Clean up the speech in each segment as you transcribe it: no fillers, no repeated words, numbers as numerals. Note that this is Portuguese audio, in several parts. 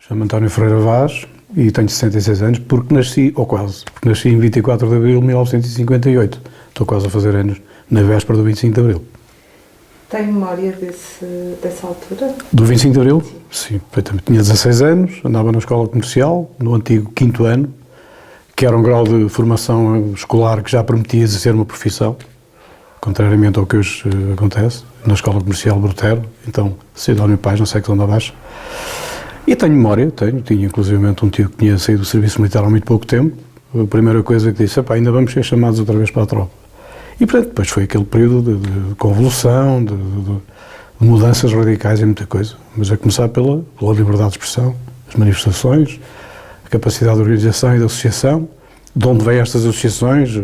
Chamo-me António Ferreira Vaz e tenho 66 anos porque nasci, ou quase, porque nasci em 24 de abril de 1958. Estou quase a fazer anos na véspera do 25 de abril. Tem memória dessa altura? Do 25 de abril? Sim, perfeitamente. Tinha 16 anos, andava na escola comercial, no antigo 5º ano, que era um grau de formação escolar que já permitia exercer uma profissão, contrariamente ao que hoje acontece, na escola comercial Brutero, então Sidónio Pais, na secção da Baixa. E tenho memória, tinha inclusivamente um tio que tinha saído do serviço militar há muito pouco tempo. A primeira coisa que disse, ainda vamos ser chamados outra vez para a tropa. E portanto, depois foi aquele período de convulsão, de mudanças radicais em muita coisa. Mas a começar pela liberdade de expressão, as manifestações, a capacidade de organização e de associação, de onde vêm estas associações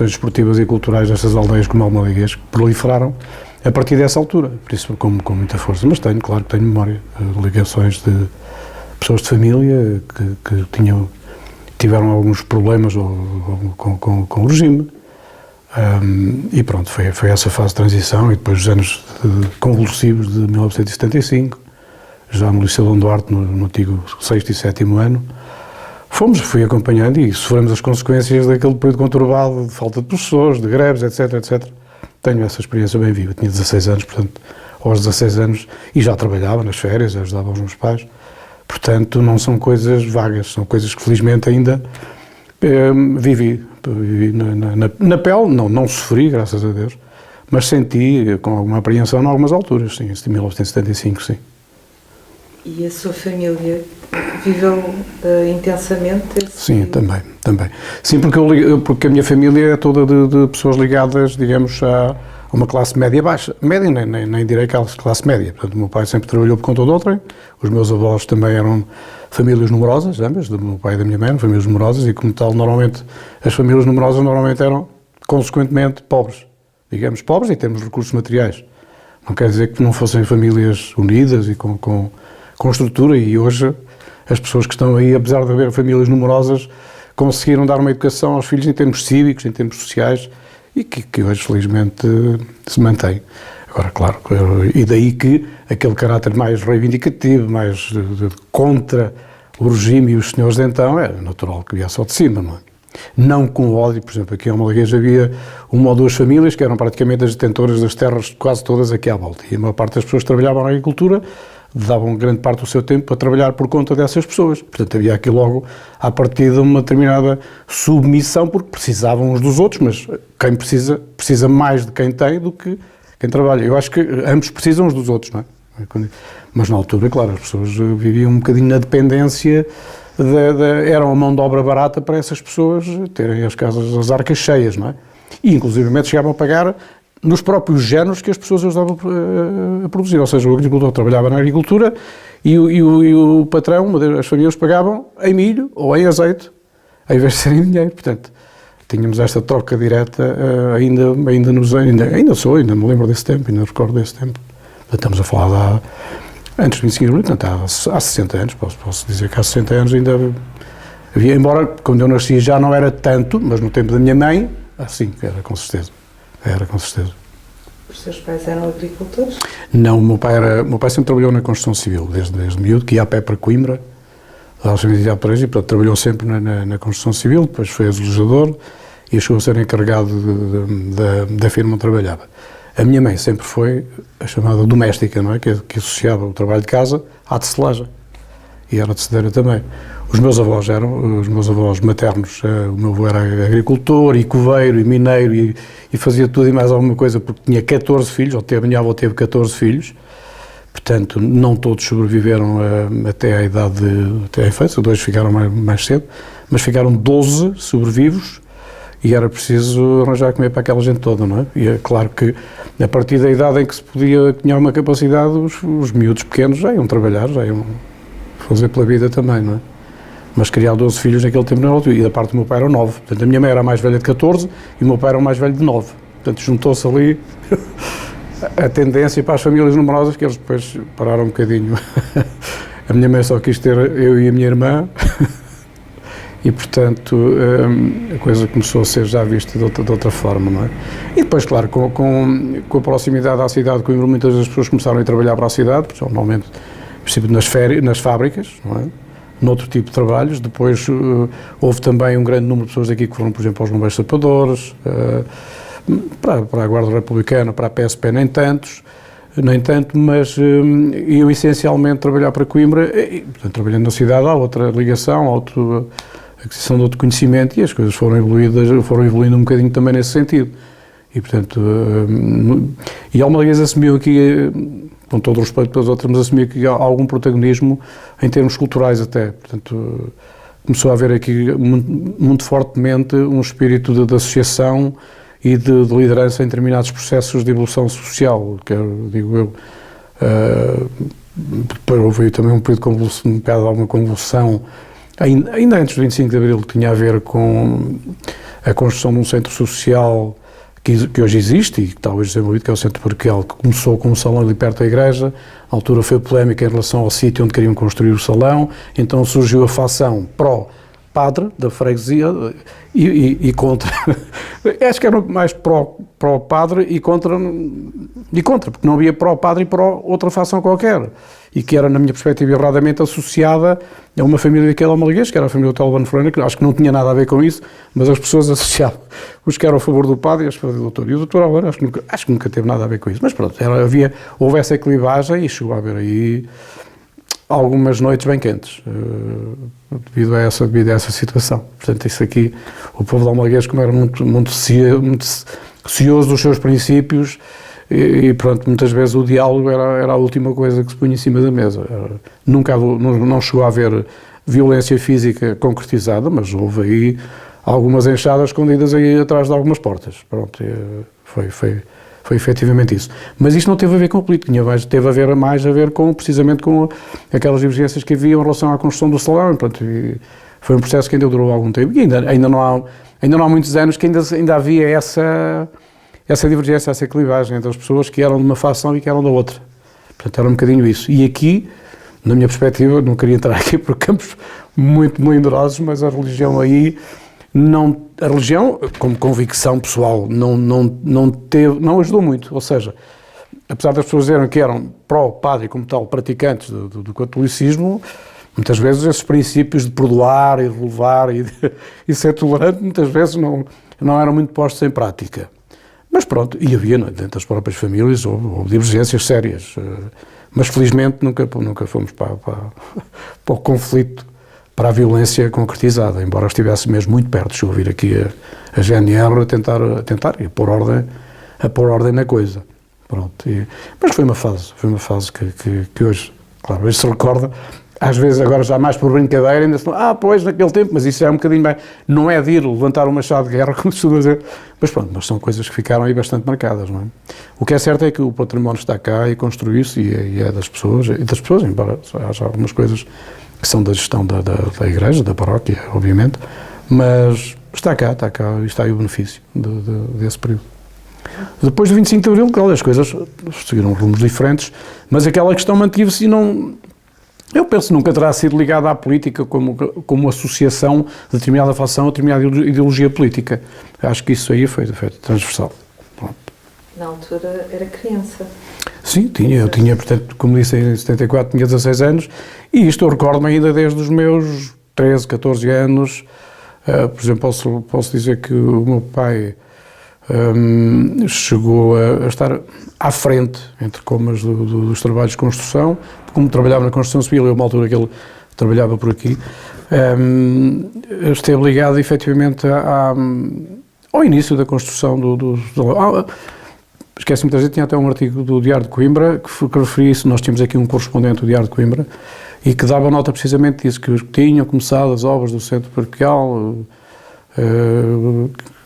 desportivas e culturais destas aldeias como Almodiguês, que proliferaram a partir dessa altura, por isso com muita força. Mas claro que tenho memória, ligações de pessoas de família que tiveram alguns problemas com o regime. E pronto, foi essa fase de transição e depois os anos convulsivos de 1975, já no Liceu Dom Duarte, no antigo 6º e 7º ano, fui acompanhando e sofremos as consequências daquele período conturbado, de falta de professores, de greves, etc. Tenho essa experiência bem viva, tinha 16 anos, portanto, aos 16 anos, e já trabalhava nas férias, ajudava os meus pais, portanto, não são coisas vagas, são coisas que felizmente ainda vivi na pele, não sofri, graças a Deus, mas senti com alguma apreensão em algumas alturas, sim, em 1975, sim. E a sua família viveu intensamente? Sim, também. Sim, porque a minha família é toda de pessoas ligadas, digamos, a uma classe média-baixa. Média, nem direi classe média. Portanto, o meu pai sempre trabalhou por conta de outrem, os meus avós também eram famílias numerosas, ambas, do meu pai e da minha mãe, eram famílias numerosas, e como tal, normalmente, as famílias numerosas eram, consequentemente, pobres. Digamos, pobres em termos de recursos materiais. Não quer dizer que não fossem famílias unidas e com estrutura, e hoje as pessoas que estão aí, apesar de haver famílias numerosas, conseguiram dar uma educação aos filhos em termos cívicos, em termos sociais, e que hoje, felizmente, se mantém. Agora, claro, e daí que aquele caráter mais reivindicativo, mais contra o regime e os senhores de então, é natural que viesse ao de cima, não é? Não com ódio, por exemplo, aqui em Almodiguês havia uma ou duas famílias que eram praticamente as detentoras das terras quase todas aqui à volta, e a maior parte das pessoas que trabalhavam na agricultura davam grande parte do seu tempo para trabalhar por conta dessas pessoas. Portanto, havia aqui logo, à partida, uma determinada submissão, porque precisavam uns dos outros, mas quem precisa mais de quem tem do que quem trabalha. Eu acho que ambos precisam uns dos outros, não é? Mas na altura, claro, as pessoas viviam um bocadinho na dependência, eram a mão de obra barata para essas pessoas terem as casas, as arcas cheias, não é? E, inclusivamente, chegavam a pagar nos próprios géneros que as pessoas ajudavam a produzir. Ou seja, o agricultor trabalhava na agricultura e o patrão, as famílias pagavam em milho ou em azeite, ao invés de ser em dinheiro. Portanto, tínhamos esta troca direta, ainda me lembro desse tempo, ainda recordo desse tempo. Estamos a falar antes de 25 anos, portanto, há 60 anos, posso dizer que há 60 anos ainda havia, embora quando eu nasci já não era tanto, mas no tempo da minha mãe, sim, era com certeza. Os seus pais eram agricultores? Não, o meu pai sempre trabalhou na construção civil, desde miúdo, que ia a pé para Coimbra, e portanto, trabalhou sempre na construção civil, depois foi azulejador e chegou a ser encarregado da firma onde trabalhava. A minha mãe sempre foi a chamada doméstica, não é? Que associava o trabalho de casa à tecelagem, e era tecedeira também. Os meus avós maternos, o meu avô era agricultor e coveiro e mineiro e fazia tudo e mais alguma coisa, porque tinha 14 filhos, a minha avó teve 14 filhos, portanto não todos sobreviveram até a infância, 2 ficaram mais cedo, mas ficaram 12 sobrevivos e era preciso arranjar comer para aquela gente toda, não é? E é claro que a partir da idade em que se podia, tinha uma capacidade, os miúdos pequenos já iam trabalhar, já iam fazer pela vida também, não é? Mas criar 12 filhos naquele tempo não era altura, e da parte do meu pai eram 9. Portanto, a minha mãe era a mais velha de 14 e o meu pai era o mais velho de 9. Portanto, juntou-se ali a tendência para as famílias numerosas, que eles depois pararam um bocadinho. A minha mãe só quis ter eu e a minha irmã e, portanto, a coisa começou a ser já vista de outra forma, não é? E depois, claro, com a proximidade à cidade de Coimbra, muitas das pessoas começaram a ir trabalhar para a cidade, porque normalmente princípio nas fábricas, não é? Noutro tipo de trabalhos. Depois houve também um grande número de pessoas aqui que foram, por exemplo, aos bombeiros sapadores, para a Guarda Republicana, para a PSP nem tanto, mas eu essencialmente trabalhar para Coimbra, e, portanto, trabalhando na cidade há outra ligação, aquisição de outro conhecimento, e as coisas foram evoluindo um bocadinho também nesse sentido. E, portanto, e Almaliense assumiu aqui, com todo o respeito pelas outras, mas assumiu aqui algum protagonismo em termos culturais até. Portanto, começou a haver aqui muito fortemente um espírito de associação e de liderança em determinados processos de evolução social, que digo eu. Depois houve também um período de alguma convulsão, ainda antes do 25 de Abril, que tinha a ver com a construção de um centro social que hoje existe e que está hoje desenvolvido, que é o Centro Paroquial, que começou com um salão ali perto da igreja. À altura foi polémica em relação ao sítio onde queriam construir o salão, então surgiu a facção pró-padre da freguesia e contra. Acho que era mais pró-padre e contra, porque não havia pró-padre e pró-outra facção qualquer, e que era, na minha perspectiva, erradamente associada a uma família daquele Almaliense, que era a família do Telbano Ferreira, que acho que não tinha nada a ver com isso, mas as pessoas associavam os que eram a favor do padre e os que eram do doutor. E o doutor Alvaro acho que nunca teve nada a ver com isso, mas pronto, houve essa equilibragem e chegou a haver aí algumas noites bem quentes, devido a essa situação. Portanto, isso aqui, o povo de Almaliense, como era muito cioso dos seus princípios, e pronto, muitas vezes o diálogo era a última coisa que se punha em cima da mesa. Não chegou a haver violência física concretizada, mas houve aí algumas enxadas escondidas aí atrás de algumas portas. Pronto, foi efetivamente isso. Mas isto não teve a ver com a política, teve mais a ver precisamente com aquelas divergências que havia em relação à construção do salão. Pronto, foi um processo que ainda durou algum tempo, e ainda não há muitos anos que ainda havia essa divergência, essa equilibragem entre as pessoas que eram de uma facção e que eram da outra. Portanto, era um bocadinho isso. E aqui, na minha perspectiva, não queria entrar aqui por campos muito melindrosos, mas a religião aí, a religião, como convicção pessoal, não ajudou muito. Ou seja, apesar das pessoas dizerem que eram pró-padre, como tal, praticantes do catolicismo, muitas vezes esses princípios de perdoar e de levar e ser tolerante, muitas vezes não eram muito postos em prática. Mas pronto, e havia, dentro das próprias famílias, houve divergências sérias, mas felizmente nunca fomos para o conflito, para a violência concretizada, embora estivesse mesmo muito perto. Chegou a vir aqui a GNR a tentar e a pôr ordem na coisa. Pronto, mas foi uma fase que hoje, claro, hoje se recorda. Às vezes, agora já mais por brincadeira, ainda se pois, naquele tempo, mas isso é um bocadinho bem. Não é de ir levantar um machado de guerra, como se costuma dizer, mas pronto, mas são coisas que ficaram aí bastante marcadas, não é? O que é certo é que o património está cá e construiu-se, e é das pessoas, embora haja algumas coisas que são da gestão da igreja, da paróquia, obviamente, mas está cá, e está aí o benefício desse período. Depois do 25 de Abril, claro, as coisas seguiram rumos diferentes, mas aquela questão mantive-se e não. Eu penso que nunca terá sido ligada à política como associação de determinada facção, de determinada ideologia política. Acho que isso aí foi transversal. Pronto. Na altura era criança. Sim, eu tinha, portanto, como disse, em 74 tinha 16 anos, e isto eu recordo-me ainda desde os meus 13, 14 anos. Por exemplo, posso dizer que o meu pai chegou a estar à frente, entre comas, dos trabalhos de construção. Como trabalhava na construção civil, uma altura que ele trabalhava por aqui, esteve ligado efetivamente ao início da construção esqueci muita gente, tinha até um artigo do Diário de Coimbra que referia isso. Nós tínhamos aqui um correspondente do Diário de Coimbra e que dava nota precisamente disso, que tinham começado as obras do Centro Paroquial,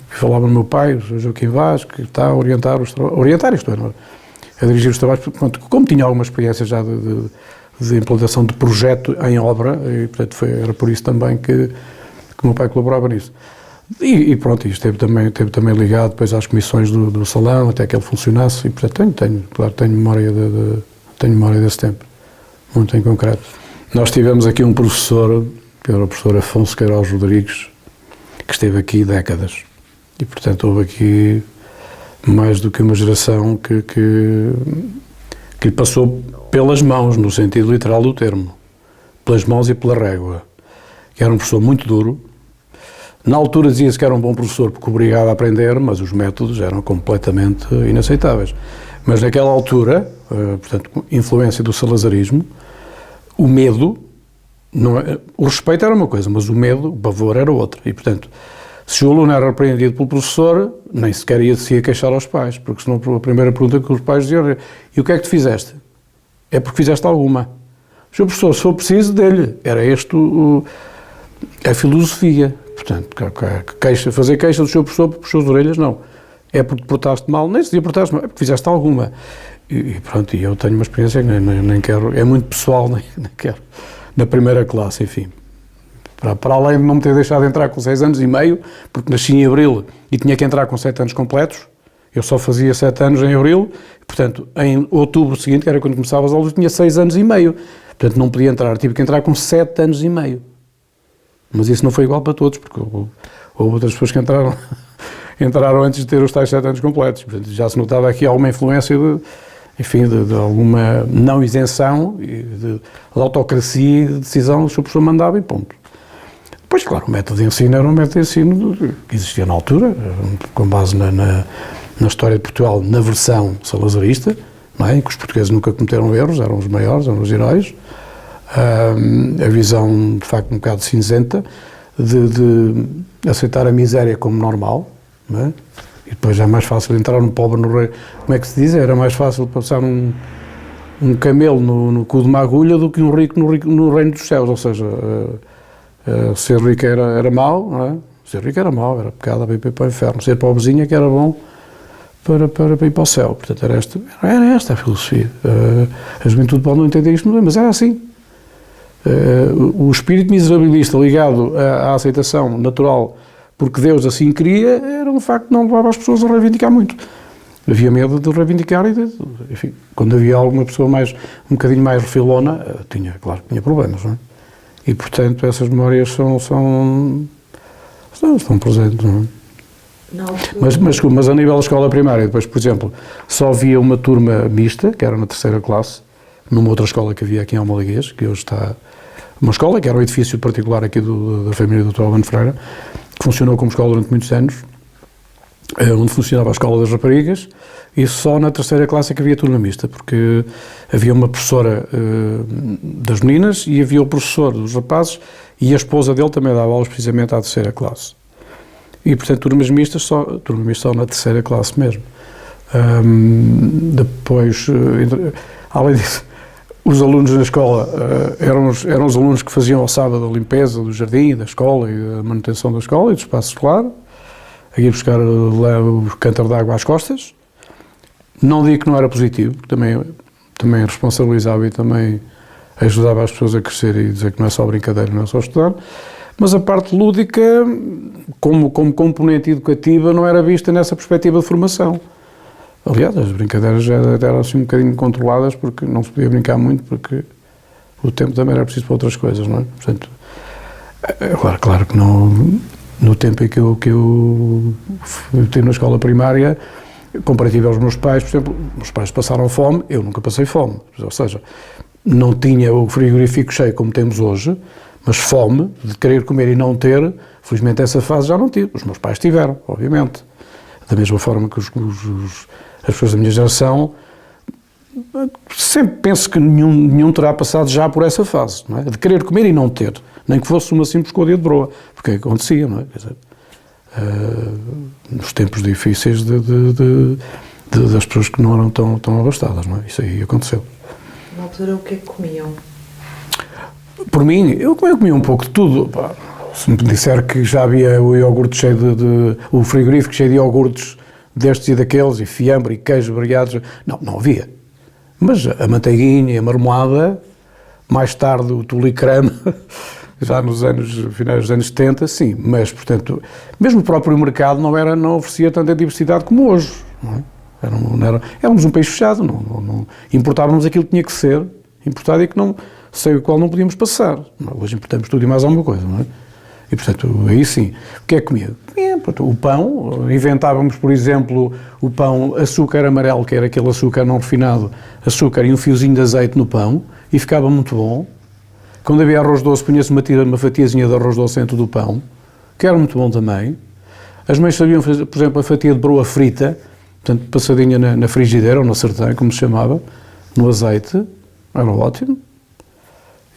falava no meu pai, o Joaquim Vaz, que está a orientar isto é, a dirigir os trabalhos, como tinha alguma experiência já de implantação de projeto em obra, e portanto era por isso também que o meu pai colaborava nisso. E pronto, isto esteve também ligado depois às comissões do salão, até que ele funcionasse, e portanto tenho memória desse tempo, muito em concreto. Nós tivemos aqui um professor, que era o professor Afonso Queiroz Rodrigues, que esteve aqui décadas, e portanto houve aqui mais do que uma geração que lhe passou pelas mãos, no sentido literal do termo, pelas mãos e pela régua, que era um professor muito duro. Na altura dizia-se que era um bom professor porque obrigava a aprender, mas os métodos eram completamente inaceitáveis. Mas naquela altura, portanto, influência do salazarismo, o medo, o respeito era uma coisa, mas o medo, o pavor era outra. E, portanto, se o aluno era repreendido pelo professor, nem sequer se ia queixar aos pais, porque senão a primeira pergunta que os pais diziam era: e o que é que tu fizeste? É porque fizeste alguma. Se o professor, se for preciso, dele. Era a filosofia. Portanto, fazer queixa do seu professor por suas orelhas, não. É porque te portaste mal, nem se dizia portaste mal, é porque fizeste alguma. E pronto, e eu tenho uma experiência que nem quero, é muito pessoal, nem quero. Na primeira classe, enfim. Para além de não me ter deixado entrar com 6 anos e meio, porque nasci em abril e tinha que entrar com 7 anos completos, eu só fazia 7 anos em abril, portanto, em outubro seguinte, que era quando começava as aulas, eu tinha 6 anos e meio. Portanto, não podia entrar, tive que entrar com 7 anos e meio. Mas isso não foi igual para todos, porque houve outras pessoas que entraram antes de ter os tais 7 anos completos. Portanto, já se notava aqui alguma influência de alguma não isenção, de autocracia e de decisão que o professor mandava e ponto. Depois, claro, o método de ensino era um método de ensino que existia na altura, com base na história de Portugal, na versão salazarista, não é? Em que os portugueses nunca cometeram erros, eram os maiores, eram os heróis. A visão, de facto, um bocado cinzenta, de aceitar a miséria como normal, não é? E depois é mais fácil entrar um pobre no rei. Como é que se diz? Era mais fácil passar um camelo no cu de uma agulha do que um rico no reino dos céus. Ou seja, ser rico era mau, não é? Ser rico era mau, era pecado para ir para o inferno. Ser pobrezinho é que era bom para ir para o céu. Portanto, era esta a filosofia. A juventude pode não entender isto, mas era assim. O espírito miserabilista ligado à aceitação natural porque Deus assim queria, era um facto que não levava as pessoas a reivindicar muito. Havia medo de reivindicar e, enfim, quando havia alguma pessoa um bocadinho mais refilona, claro que tinha problemas, não é? E, portanto, essas memórias estão presentes, não é? Mas a nível da escola primária, depois, por exemplo, só havia uma turma mista, que era na 3ª classe, numa outra escola que havia aqui em Almalaguês, que hoje está uma escola, que era um edifício particular aqui da família do Dr. Albano Freire, que funcionou como escola durante muitos anos, onde funcionava a escola das raparigas, e só na 3ª classe é que havia turma mista, porque havia uma professora das meninas e havia o professor dos rapazes, e a esposa dele também dava aulas precisamente à 3ª classe. E, portanto, turma mista só na 3ª classe mesmo. Depois, além disso, os alunos na escola eram os alunos que faziam ao sábado a limpeza do jardim, da escola e a manutenção da escola e do espaço escolar, a ir buscar o cântaro de água às costas. Não digo que não era positivo, também responsabilizava e também ajudava as pessoas a crescer e dizer que não é só brincadeira, não é só estudar, mas a parte lúdica, como componente educativa, não era vista nessa perspectiva de formação. Aliás, as brincadeiras já eram assim um bocadinho controladas porque não se podia brincar muito porque o tempo também era preciso para outras coisas, não é? Portanto, claro que não, no tempo em que eu estive na escola primária, comparativo aos meus pais, por exemplo, meus pais passaram fome, eu nunca passei fome, ou seja, não tinha o frigorífico cheio como temos hoje, mas fome, de querer comer e não ter, felizmente essa fase já não tive, os meus pais tiveram, obviamente. Da mesma forma que as pessoas da minha geração, sempre penso que nenhum terá passado já por essa fase, não é? De querer comer e não ter, nem que fosse uma simples côdea de broa, porque acontecia, não é? Quer dizer, nos tempos difíceis das pessoas que não eram tão abastadas, não é? Isso aí aconteceu. Na altura, o que é que comiam? Por mim, eu comia um pouco de tudo, pá. Se me disser que já havia o iogurte cheio o frigorífico cheio de iogurtes destes e daqueles, e fiambre, e queijo, variados, não havia. Mas a manteiguinha, a marmelada, mais tarde o tule creme, já finais dos anos 70, sim, mas, portanto, mesmo o próprio mercado não oferecia tanta diversidade como hoje, não é? Éramos um país fechado, não importávamos aquilo que tinha que ser importado e que sem o qual não podíamos passar. Hoje importamos tudo e mais alguma coisa, não é? E, portanto, aí sim. O que é que comia? Comia, portanto, o pão. Inventávamos, por exemplo, o pão açúcar amarelo, que era aquele açúcar não refinado, açúcar e um fiozinho de azeite no pão, e ficava muito bom. Quando havia arroz doce, punha-se uma fatiazinha de arroz doce dentro do pão, que era muito bom também. As mães sabiam fazer, por exemplo, a fatia de broa frita, portanto, passadinha na frigideira, ou na sartém, como se chamava, no azeite, era ótimo.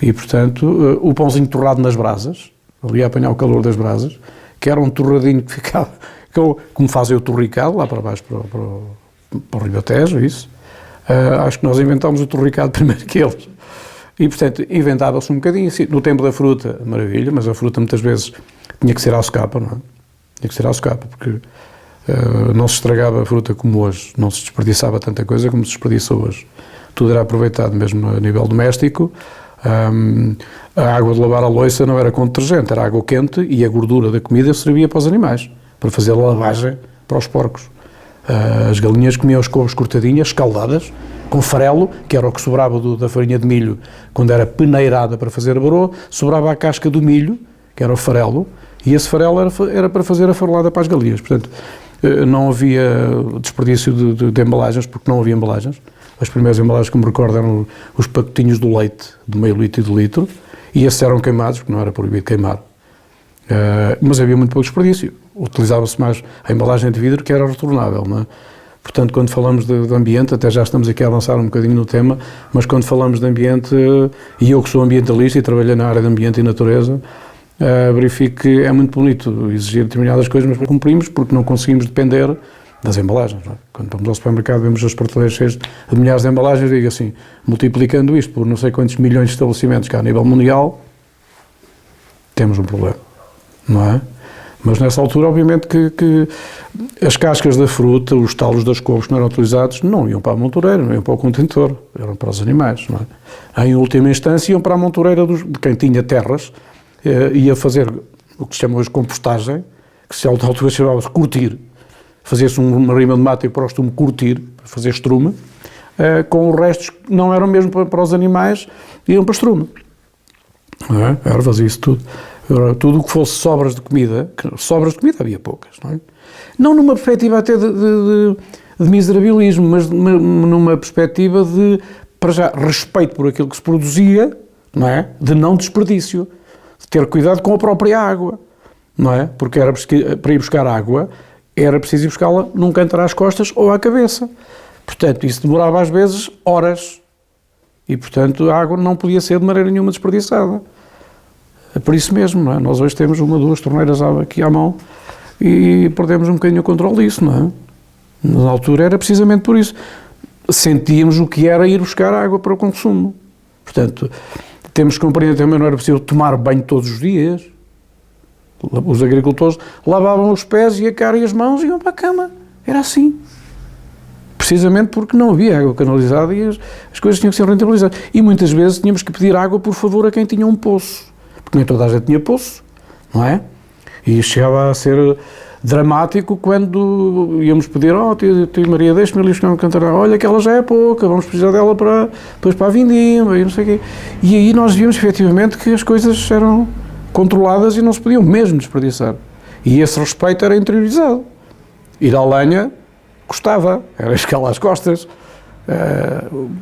E, portanto, o pãozinho torrado nas brasas, ali a apanhar o calor das brasas, que era um torradinho que ficava, como fazem o torricado, lá para baixo, para o Ribatejo, isso. Acho que nós inventámos o torricado primeiro que eles. E, portanto, inventava-se um bocadinho assim. No tempo da fruta, maravilha, mas a fruta muitas vezes tinha que ser à socapa, não é? Tinha que ser à socapa, porque não se estragava a fruta como hoje, não se desperdiçava tanta coisa como se desperdiça hoje. Tudo era aproveitado mesmo a nível doméstico. A água de lavar a louça não era com detergente, era água quente, e a gordura da comida servia para os animais, para fazer a lavagem para os porcos. As galinhas comiam as couves cortadinhas, escaldadas, com farelo, que era o que sobrava da farinha de milho, quando era peneirada para fazer a broa, sobrava a casca do milho, que era o farelo, e esse farelo era para fazer a farolada para as galinhas. Portanto, não havia desperdício de embalagens, porque não havia embalagens. As primeiras embalagens que me recordo eram os pacotinhos do leite, de meio litro e de litro, e esses eram queimados, porque não era proibido queimar. Mas havia muito pouco desperdício. Utilizava-se mais a embalagem de vidro, que era retornável, não é? Portanto, quando falamos de ambiente, até já estamos aqui a avançar um bocadinho no tema, mas quando falamos de ambiente, e eu que sou ambientalista e trabalhei na área de ambiente e natureza, verifico que é muito bonito exigir determinadas coisas, mas cumprimos porque não conseguimos depender das embalagens. Não é? Quando vamos ao supermercado, vemos as prateleiras cheias de milhares de embalagens, digo assim, multiplicando isto por não sei quantos milhões de estabelecimentos que há a nível mundial, temos um problema, não é? Mas nessa altura, obviamente, que as cascas da fruta, os talos das couves que não eram utilizados, não iam para a montureira, não iam para o contentor, eram para os animais, não é? Em última instância, iam para a montureira de quem tinha terras, ia fazer o que se chama hoje compostagem, que se à altura chamava-se curtir. Fazia-se uma rima de mata e para o costume curtir, para fazer estrume, com os restos que não eram mesmo para os animais, iam para estrume. Não é? Ervas e isso tudo. Tudo o que fosse sobras de comida havia poucas, não é? Não numa perspectiva até de miserabilismo, mas numa perspectiva de, para já, respeito por aquilo que se produzia, não é? De não desperdício, de ter cuidado com a própria água, não é? Porque para ir buscar água, era preciso ir buscá-la num canto às costas ou à cabeça. Portanto, isso demorava às vezes horas e, portanto, a água não podia ser de maneira nenhuma desperdiçada. É por isso mesmo, não é? Nós hoje temos 1 ou 2 torneiras aqui à mão e perdemos um bocadinho o controle disso, não é? Na altura era precisamente por isso. Sentíamos o que era ir buscar água para o consumo. Portanto, temos que compreender também, não era possível tomar banho todos os dias. Os agricultores lavavam os pés e a cara e as mãos e iam para a cama. Era assim. Precisamente porque não havia água canalizada e as coisas tinham que ser rentabilizadas. E muitas vezes tínhamos que pedir água, por favor, a quem tinha um poço. Porque nem toda a gente tinha poço, não é? E chegava a ser dramático quando íamos pedir, tia Maria, deixe-me ali buscar um cantarão. Olha que ela já é pouca, vamos precisar dela depois para a vindima e não sei o quê. E aí nós víamos efetivamente que as coisas eram controladas e não se podiam mesmo desperdiçar. E esse respeito era interiorizado. Ir à lenha custava, era escalar as costas.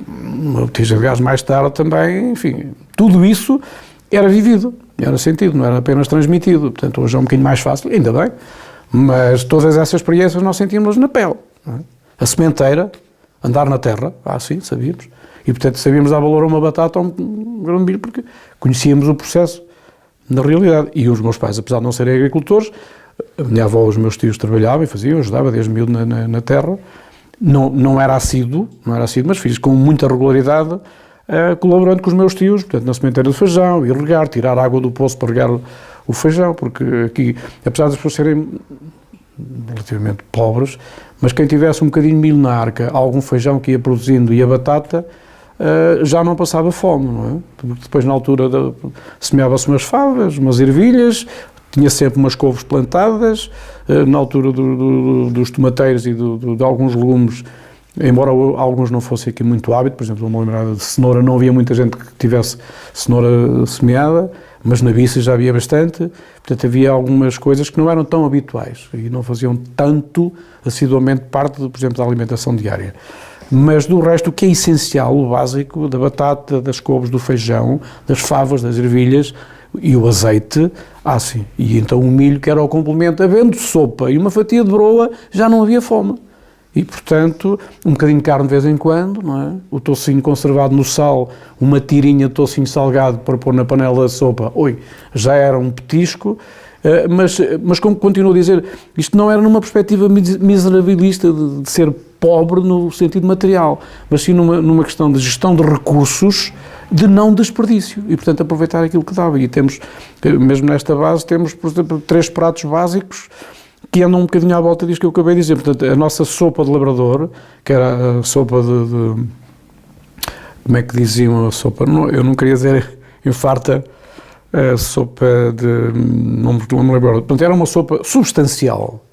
Uma botija de gás mais tarde também, enfim, tudo isso era vivido, era sentido, não era apenas transmitido. Portanto, hoje é um bocadinho mais fácil, ainda bem, mas todas essas experiências nós sentíamos na pele. Não é? A sementeira, andar na terra, sim, sabíamos. E, portanto, sabíamos dar valor a uma batata ou um grão de milho, porque conhecíamos o processo na realidade. E os meus pais, apesar de não serem agricultores, a minha avó, os meus tios trabalhavam e faziam, ajudava desde miúdo na terra. Não era assíduo, mas fiz com muita regularidade, colaborando com os meus tios, portanto, na sementeira do feijão, ir regar, tirar água do poço para regar o feijão, porque aqui, apesar das pessoas serem relativamente pobres, mas quem tivesse um bocadinho de milho na arca, algum feijão que ia produzindo e a batata, já não passava fome, não é? Porque depois, na altura, semeava-se umas favas, umas ervilhas, tinha sempre umas couves plantadas, na altura dos tomateiros e de alguns legumes, embora alguns não fossem aqui muito hábito, por exemplo, uma lembrada de cenoura, não havia muita gente que tivesse cenoura semeada, mas na biça já havia bastante, portanto havia algumas coisas que não eram tão habituais e não faziam tanto assiduamente parte, por exemplo, da alimentação diária. Mas do resto, o que é essencial, o básico, da batata, das couves, do feijão, das favas, das ervilhas e o azeite, sim. E então o milho, que era o complemento, havendo sopa e uma fatia de broa, já não havia fome. E, portanto, um bocadinho de carne de vez em quando, não é? O toucinho conservado no sal, uma tirinha de toucinho salgado para pôr na panela de sopa, já era um petisco, mas como continuo a dizer, isto não era numa perspectiva miserabilista de ser pobre no sentido material, mas sim numa questão de gestão de recursos, de não desperdício, e, portanto, aproveitar aquilo que dava. E temos, mesmo nesta base, temos, por exemplo, 3 pratos básicos que andam um bocadinho à volta disto que eu acabei de dizer. Portanto, a nossa sopa de labrador, que era a sopa de como é que diziam a sopa? Não, eu não queria dizer infarta, a sopa de... não me lembro. Portanto, era uma sopa substancial,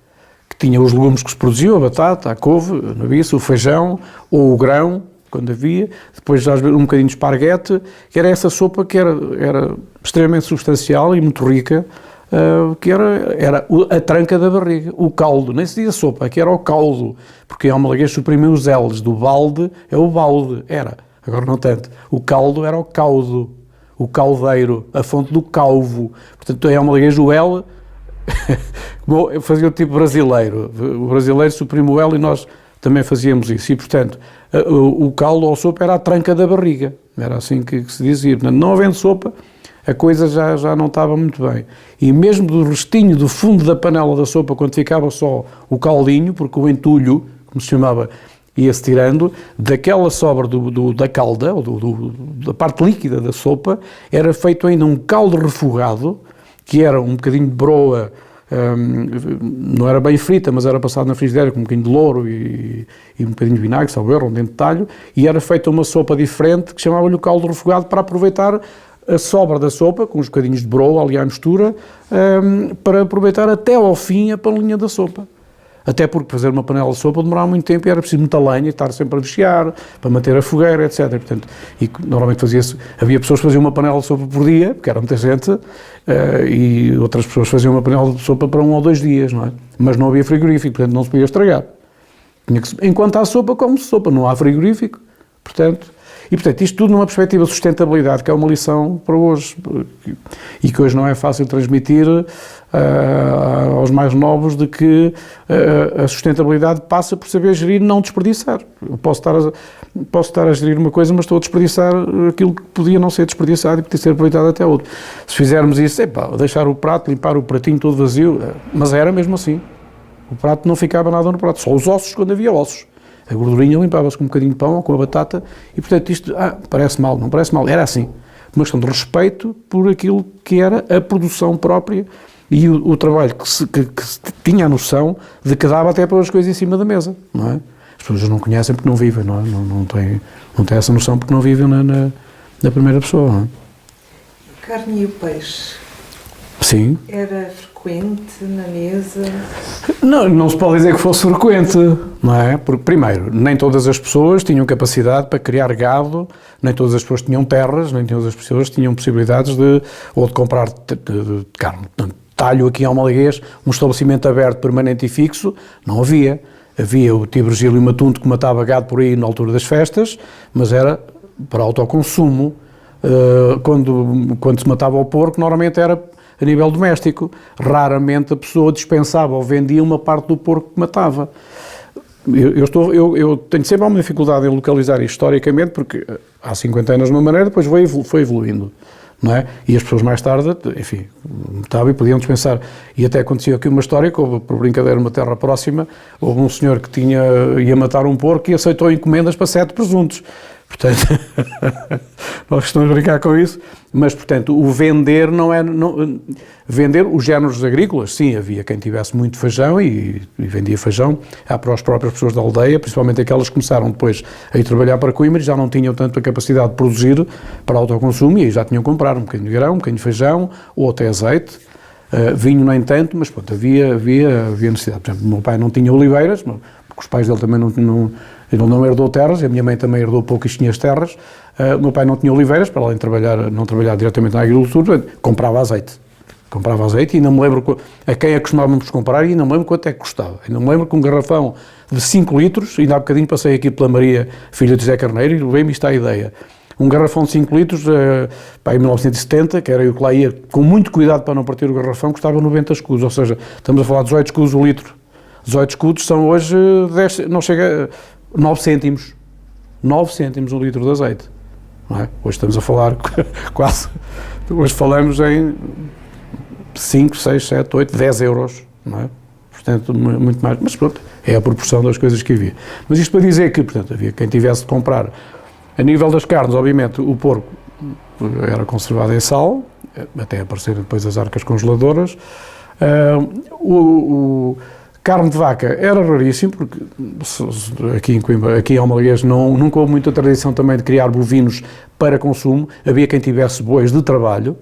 que tinha os legumes que se produziam, a batata, a couve, a nabiça, o feijão, ou o grão, quando havia, depois já um bocadinho de esparguete, que era essa sopa que era extremamente substancial e muito rica, que era a tranca da barriga, o caldo, nem se dizia sopa, aqui era o caldo, porque em almalaguês suprimiu os L's, do balde é o balde, agora não tanto, o caldo era o caudo, o caldeiro, a fonte do calvo, portanto em almalaguês o L, fazia o tipo brasileiro, o brasileiro suprime o L e nós também fazíamos isso, e portanto o caldo ou sopa era a tranca da barriga, era assim que se dizia, portanto não havendo sopa, a coisa já não estava muito bem. E mesmo do restinho do fundo da panela da sopa, quando ficava só o caldinho, porque o entulho, como se chamava, ia-se tirando, daquela sobra da calda, ou da parte líquida da sopa, era feito ainda um caldo refogado, que era um bocadinho de broa, não era bem frita, mas era passado na frigideira com um bocadinho de louro e um bocadinho de vinagre, salvo erro, um dente de talho, e era feita uma sopa diferente, que chamavam-lhe o caldo refogado, para aproveitar a sobra da sopa, com uns bocadinhos de broa ali à mistura, para aproveitar até ao fim a panelinha da sopa. Até porque fazer uma panela de sopa demorava muito tempo e era preciso muita lenha, estar sempre a vigiar, para manter a fogueira, etc. Portanto, e normalmente havia pessoas que faziam uma panela de sopa por dia, porque era muita gente, e outras pessoas faziam uma panela de sopa para 1 ou 2 dias, não é? Mas não havia frigorífico, portanto não se podia estragar. Enquanto há sopa, come-se sopa, não há frigorífico, portanto... E, portanto, isto tudo numa perspectiva de sustentabilidade, que é uma lição para hoje, e que hoje não é fácil transmitir aos mais novos, de que a sustentabilidade passa por saber gerir e não desperdiçar. Eu posso estar a gerir uma coisa, mas estou a desperdiçar aquilo que podia não ser desperdiçado e podia ser aproveitado até outro. Se fizermos isso, deixar o prato, limpar o pratinho todo vazio, mas era mesmo assim. O prato não ficava nada no prato, só os ossos quando havia ossos. A gordurinha limpava-se com um bocadinho de pão ou com a batata e, portanto, isto, parece mal, não parece mal, era assim. Uma questão de respeito por aquilo que era a produção própria e o trabalho que se tinha a noção de que dava até para as coisas em cima da mesa, não é? As pessoas não conhecem porque não vivem, não é? Não têm essa noção porque não vivem na primeira pessoa, não é? A carne e o peixe? Sim. Era frequente na mesa? Não se pode dizer que fosse frequente, não é? Porque, primeiro, nem todas as pessoas tinham capacidade para criar gado, nem todas as pessoas tinham terras, nem todas as pessoas tinha possibilidades de comprar de carne. Portanto, talho aqui em Almalaguês, um estabelecimento aberto, permanente e fixo, não havia. Havia o Tibo, Gil e Matunto, que matava gado por aí na altura das festas, mas era para autoconsumo. Quando se matava o porco, normalmente era a nível doméstico. Raramente a pessoa dispensava ou vendia uma parte do porco que matava. Eu tenho sempre alguma dificuldade em localizar isto historicamente, porque há 50 anos de uma maneira, depois foi evoluindo, não é? E as pessoas mais tarde, enfim, matavam e podiam dispensar. E até aconteceu aqui uma história, que houve, por brincadeira, uma terra próxima, houve um senhor que ia matar um porco e aceitou encomendas para 7 presuntos. Portanto, nós estamos a brincar com isso, mas, portanto, o vender vender os géneros agrícolas, sim, havia quem tivesse muito feijão e vendia feijão para as próprias pessoas da aldeia, principalmente aquelas que começaram depois a ir trabalhar para Coimbra e já não tinham tanto a capacidade de produzir para autoconsumo e aí já tinham que comprar um bocadinho de grão, um bocadinho de feijão ou até azeite. Vinho nem tanto, mas pronto, havia necessidade. Por exemplo, o meu pai não tinha oliveiras, porque os pais dele também Ele não herdou terras, a minha mãe também herdou pouquinhas terras. O meu pai não tinha oliveiras, para além de não trabalhar diretamente na agricultura, comprava azeite. Comprava azeite e não me lembro a quem é que costumávamos comprar e não me lembro quanto é que custava. E não me lembro que um garrafão de 5 litros, ainda há bocadinho passei aqui pela Maria, filha de José Carneiro, e levei-me isto à ideia. Um garrafão de 5 litros, em 1970, que era eu que lá ia, com muito cuidado para não partir o garrafão, custava 90 escudos, ou seja, estamos a falar de 18 escudos o litro. 18 escudos são hoje, 10, não chega a 9 cêntimos. 9 cêntimos um litro de azeite. Não é? Hoje estamos a falar quase, hoje falamos em 5, 6, 7, 8, 10 euros, não é? Portanto, muito mais, mas pronto, é a proporção das coisas que havia. Mas isto para dizer que, portanto, havia quem tivesse de comprar. A nível das carnes, obviamente, o porco era conservado em sal, até aparecerem depois as arcas congeladoras. Carne de vaca era raríssimo, porque aqui em Coimbra, aqui em Almalaguês, nunca houve muita tradição também de criar bovinos para consumo. Havia quem tivesse bois de trabalho,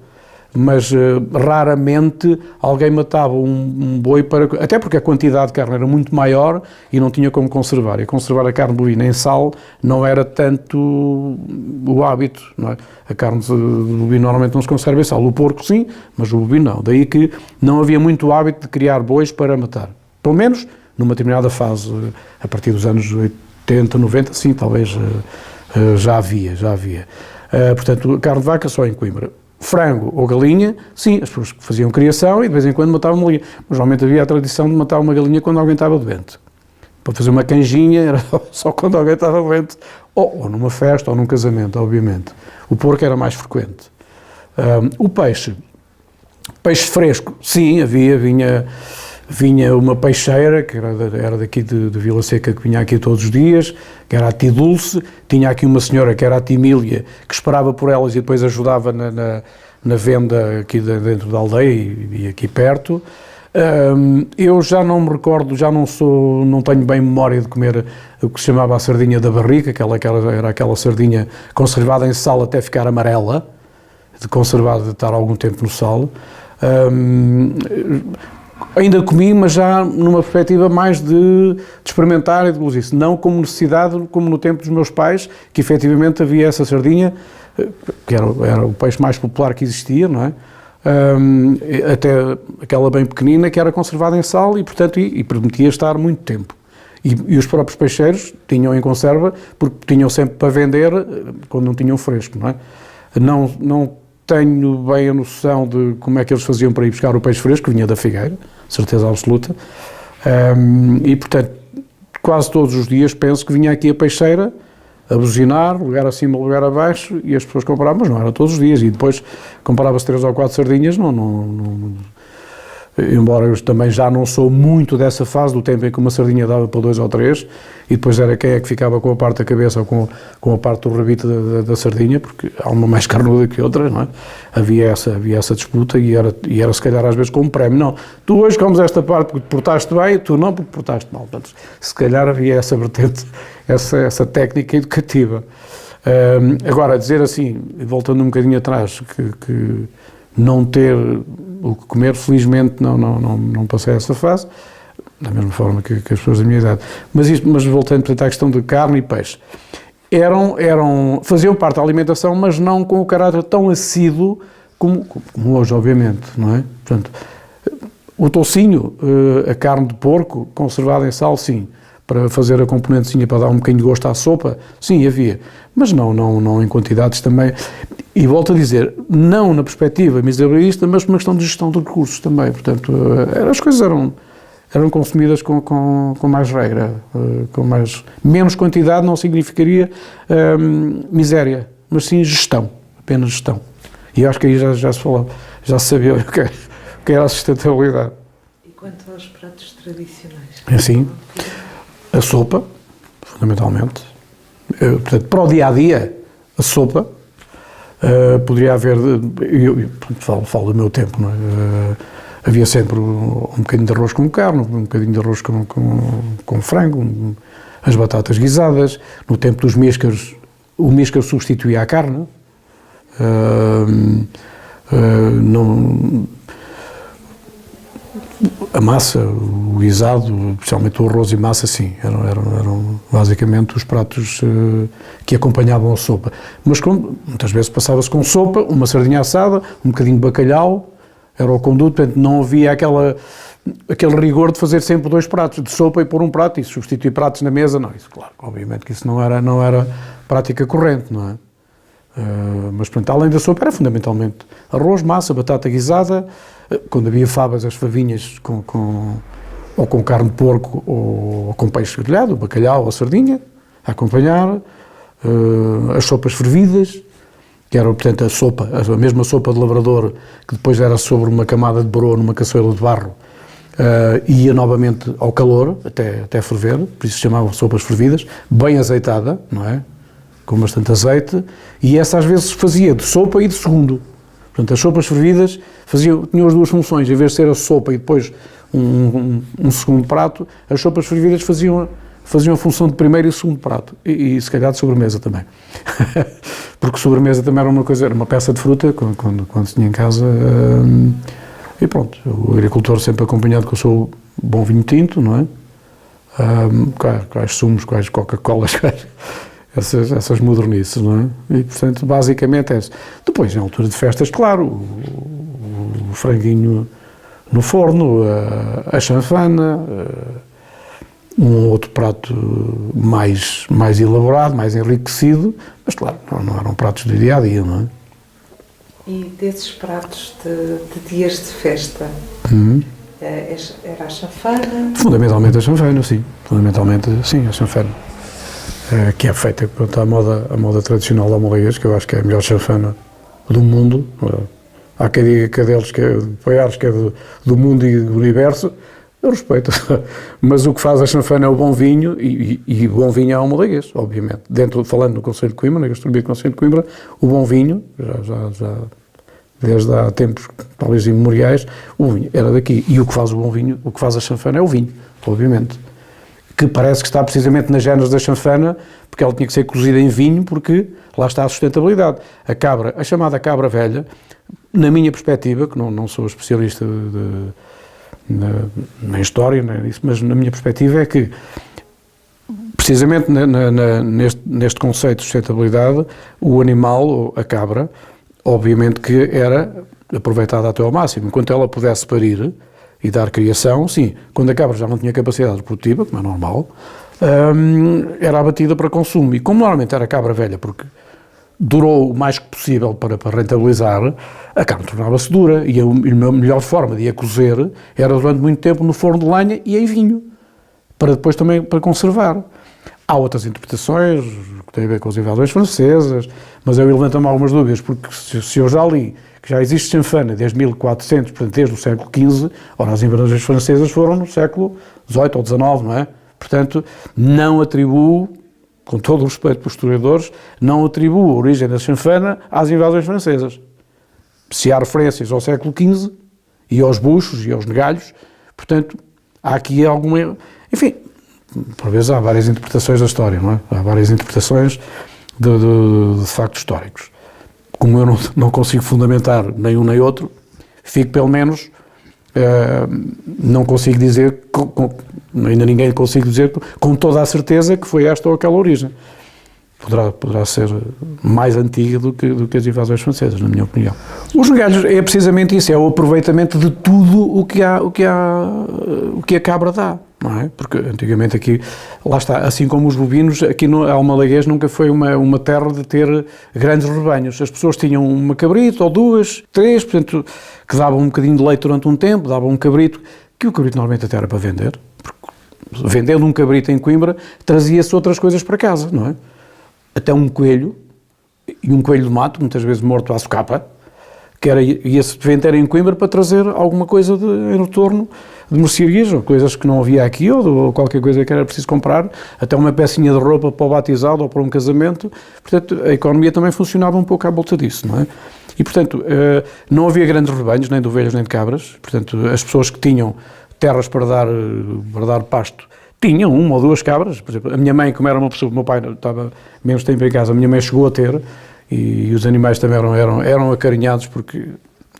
mas raramente alguém matava um boi para... Até porque a quantidade de carne era muito maior e não tinha como conservar. E conservar a carne bovina em sal não era tanto o hábito, não é? A carne de bovino normalmente não se conserva em sal. O porco sim, mas o bovino não. Daí que não havia muito hábito de criar bois para matar. Pelo menos numa determinada fase, a partir dos anos 80, 90, sim, talvez já havia. Portanto, a carne de vaca só em Coimbra. Frango ou galinha, sim, as pessoas faziam criação e de vez em quando matavam uma galinha. Mas normalmente havia a tradição de matar uma galinha quando alguém estava doente. Para fazer uma canjinha era só quando alguém estava doente, ou numa festa ou num casamento, obviamente. O porco era mais frequente. O peixe fresco, sim, vinha uma peixeira, que era daqui de Vila Seca, que vinha aqui todos os dias, que era a Tia Dulce, tinha aqui uma senhora que era a Tia Mília, que esperava por elas e depois ajudava na venda aqui dentro da aldeia e aqui perto. Eu já não me recordo, não tenho bem memória de comer o que se chamava a sardinha da barrica, era aquela sardinha conservada em sal até ficar amarela, de estar algum tempo no sal. Ainda comi, mas já numa perspectiva mais de experimentar e de gozar isso. Não como necessidade, como no tempo dos meus pais, que efetivamente havia essa sardinha, que era o peixe mais popular que existia, não é? Até aquela bem pequenina, que era conservada em sal e, portanto, e permitia estar muito tempo. E os próprios peixeiros tinham em conserva, porque tinham sempre para vender quando não tinham fresco, não é? Não tenho bem a noção de como é que eles faziam para ir buscar o peixe fresco, vinha da Figueira, certeza absoluta, e portanto, quase todos os dias penso que vinha aqui a peixeira a buzinar, lugar acima, lugar abaixo, e as pessoas compravam, mas não era todos os dias, e depois comprava-se 3 ou 4 sardinhas, embora eu também já não sou muito dessa fase do tempo em que uma sardinha dava para 2 ou 3 e depois era quem é que ficava com a parte da cabeça ou com a parte do rabito da sardinha, porque há uma mais carnuda que outra, não é? Havia essa disputa e era se calhar às vezes com um prémio. Não, tu hoje comes esta parte porque te portaste bem, tu não porque te portaste mal. Portanto, se calhar havia essa vertente, essa técnica educativa. Agora, dizer assim, voltando um bocadinho atrás, que não ter o que comer, felizmente não passei essa fase, da mesma forma que as pessoas da minha idade. Mas voltando, portanto, à questão de carne e peixe, faziam parte da alimentação, mas não com o caráter tão assíduo como hoje, obviamente, não é? Portanto, o toucinho, a carne de porco conservada em sal, sim. Para fazer a componentezinha para dar um bocadinho de gosto à sopa, sim, havia. Mas não em quantidades também. E volto a dizer, não na perspectiva miserabilista, mas por uma questão de gestão de recursos também. Portanto, as coisas eram consumidas com mais regra. Menos quantidade não significaria miséria, mas sim gestão, apenas gestão. E acho que aí já se falava, já se sabia o que era a sustentabilidade. E quanto aos pratos tradicionais? Assim, a sopa, fundamentalmente. Portanto, para o dia-a-dia, a sopa. Poderia haver, falo do meu tempo, não é? Havia sempre um bocadinho de arroz com carne, um bocadinho de arroz com frango, as batatas guisadas. No tempo dos mêscaros, o mêscaro substituía a carne. A massa, o guisado, especialmente o arroz e massa, sim, eram basicamente os pratos que acompanhavam a sopa. Mas muitas vezes passava-se com sopa, uma sardinha assada, um bocadinho de bacalhau, era o conduto, portanto não havia aquele rigor de fazer sempre 2 pratos, de sopa e pôr um prato e substituir pratos na mesa, não, isso claro, obviamente que isso não era prática corrente, não é? Mas pronto, além da sopa era fundamentalmente arroz, massa, batata guisada, quando havia favas, as favinhas ou com carne de porco ou com peixe grelhado, bacalhau ou sardinha, a acompanhar, as sopas fervidas, que era, portanto, a mesma sopa de lavrador, que depois era sobre uma camada de broa numa caçoeira de barro, ia novamente ao calor, até ferver, por isso se chamavam sopas fervidas, bem azeitada, não é? Com bastante azeite, e essa às vezes fazia de sopa e de segundo. Portanto, as sopas fervidas tinham as 2 funções, em vez de ser a sopa e depois um segundo prato, as sopas fervidas faziam a função de primeiro e segundo prato, e se calhar de sobremesa também. Porque sobremesa também era uma peça de fruta, quando se tinha em casa, e pronto, o agricultor sempre acompanhado com o seu bom vinho tinto, não é? Quais sumos, quais Coca-Colas, essas modernices, não é? E, portanto, basicamente é isso. Depois, em altura de festas, claro, o franguinho no forno, a chanfana, um outro prato mais elaborado, mais enriquecido, mas, claro, não eram pratos do dia-a-dia, não é? E desses pratos de dias de festa, era a chanfana? Fundamentalmente a chanfana, sim. Fundamentalmente, sim, a chanfana. Que é feita, pronto, à moda tradicional da Almolaguês, que eu acho que é a melhor chanfana do mundo. Há quem diga que é deles, que é de Poiares, que é do mundo e do universo. Eu respeito. Mas o que faz a chanfana é o bom vinho, e o bom vinho é a Almolaguês, obviamente. Falando no Conselho de Coimbra, na gastronomia do Conselho de Coimbra, o bom vinho, já desde há tempos, talvez imemoriais, o vinho era daqui. E o que faz o bom vinho, o que faz a chanfana é o vinho, obviamente. Que parece que está precisamente nas genes da chanfana, porque ela tinha que ser cozida em vinho, porque lá está a sustentabilidade. A chamada cabra velha, na minha perspectiva, que não sou especialista na história, mas na minha perspectiva é que, precisamente neste conceito de sustentabilidade, o animal, a cabra, obviamente que era aproveitada até ao máximo. Enquanto ela pudesse parir e dar criação, sim. Quando a cabra já não tinha capacidade reprodutiva, como é normal, era abatida para consumo. E como normalmente era cabra velha, porque durou o mais que possível para rentabilizar, a carne tornava-se dura, e a melhor forma de a cozer era durante muito tempo no forno de lenha e em vinho, para depois também para conservar. Há outras interpretações, que têm a ver com as invasões francesas, mas eu levanto-me algumas dúvidas, porque se eu já li que já existe chanfana desde 1400, portanto desde o século XV, ora as invasões francesas foram no século XVIII ou XIX, não é? Portanto, não atribuo, com todo o respeito pelos historiadores, não atribuo a origem da chanfana às invasões francesas. Se há referências ao século XV e aos buchos e aos negalhos, portanto, há aqui alguma... Enfim, por vezes há várias interpretações da história, não é? Há várias interpretações de factos históricos. Como eu não consigo fundamentar nem um nem outro, fico pelo menos, não consigo dizer, ainda ninguém consigo dizer com toda a certeza que foi esta ou aquela origem. Poderá ser mais antiga do que as invasões francesas, na minha opinião. Os regalhos é precisamente isso, é o aproveitamento de tudo o que a cabra dá, não é? Porque antigamente aqui, lá está, assim como os bovinos, aqui no Almalaguês nunca foi uma terra de ter grandes rebanhos. As pessoas tinham uma cabrita, ou 2, 3, portanto, que davam um bocadinho de leite durante um tempo, davam um cabrito, que o cabrito normalmente até era para vender, porque vendendo um cabrito em Coimbra, trazia-se outras coisas para casa, não é? Até um coelho, e um coelho de mato, muitas vezes morto à socapa, que ia-se vender em Coimbra para trazer alguma coisa em retorno de mercearias, ou coisas que não havia aqui, ou qualquer coisa que era preciso comprar, até uma pecinha de roupa para o batizado ou para um casamento. Portanto, a economia também funcionava um pouco à volta disso, não é? E, portanto, não havia grandes rebanhos, nem de ovelhas nem de cabras, portanto, as pessoas que tinham terras para dar pasto, tinham 1 ou 2 cabras. Por exemplo, a minha mãe, como era uma pessoa, o meu pai estava menos tempo em casa, a minha mãe chegou a ter, e os animais também eram acarinhados, porque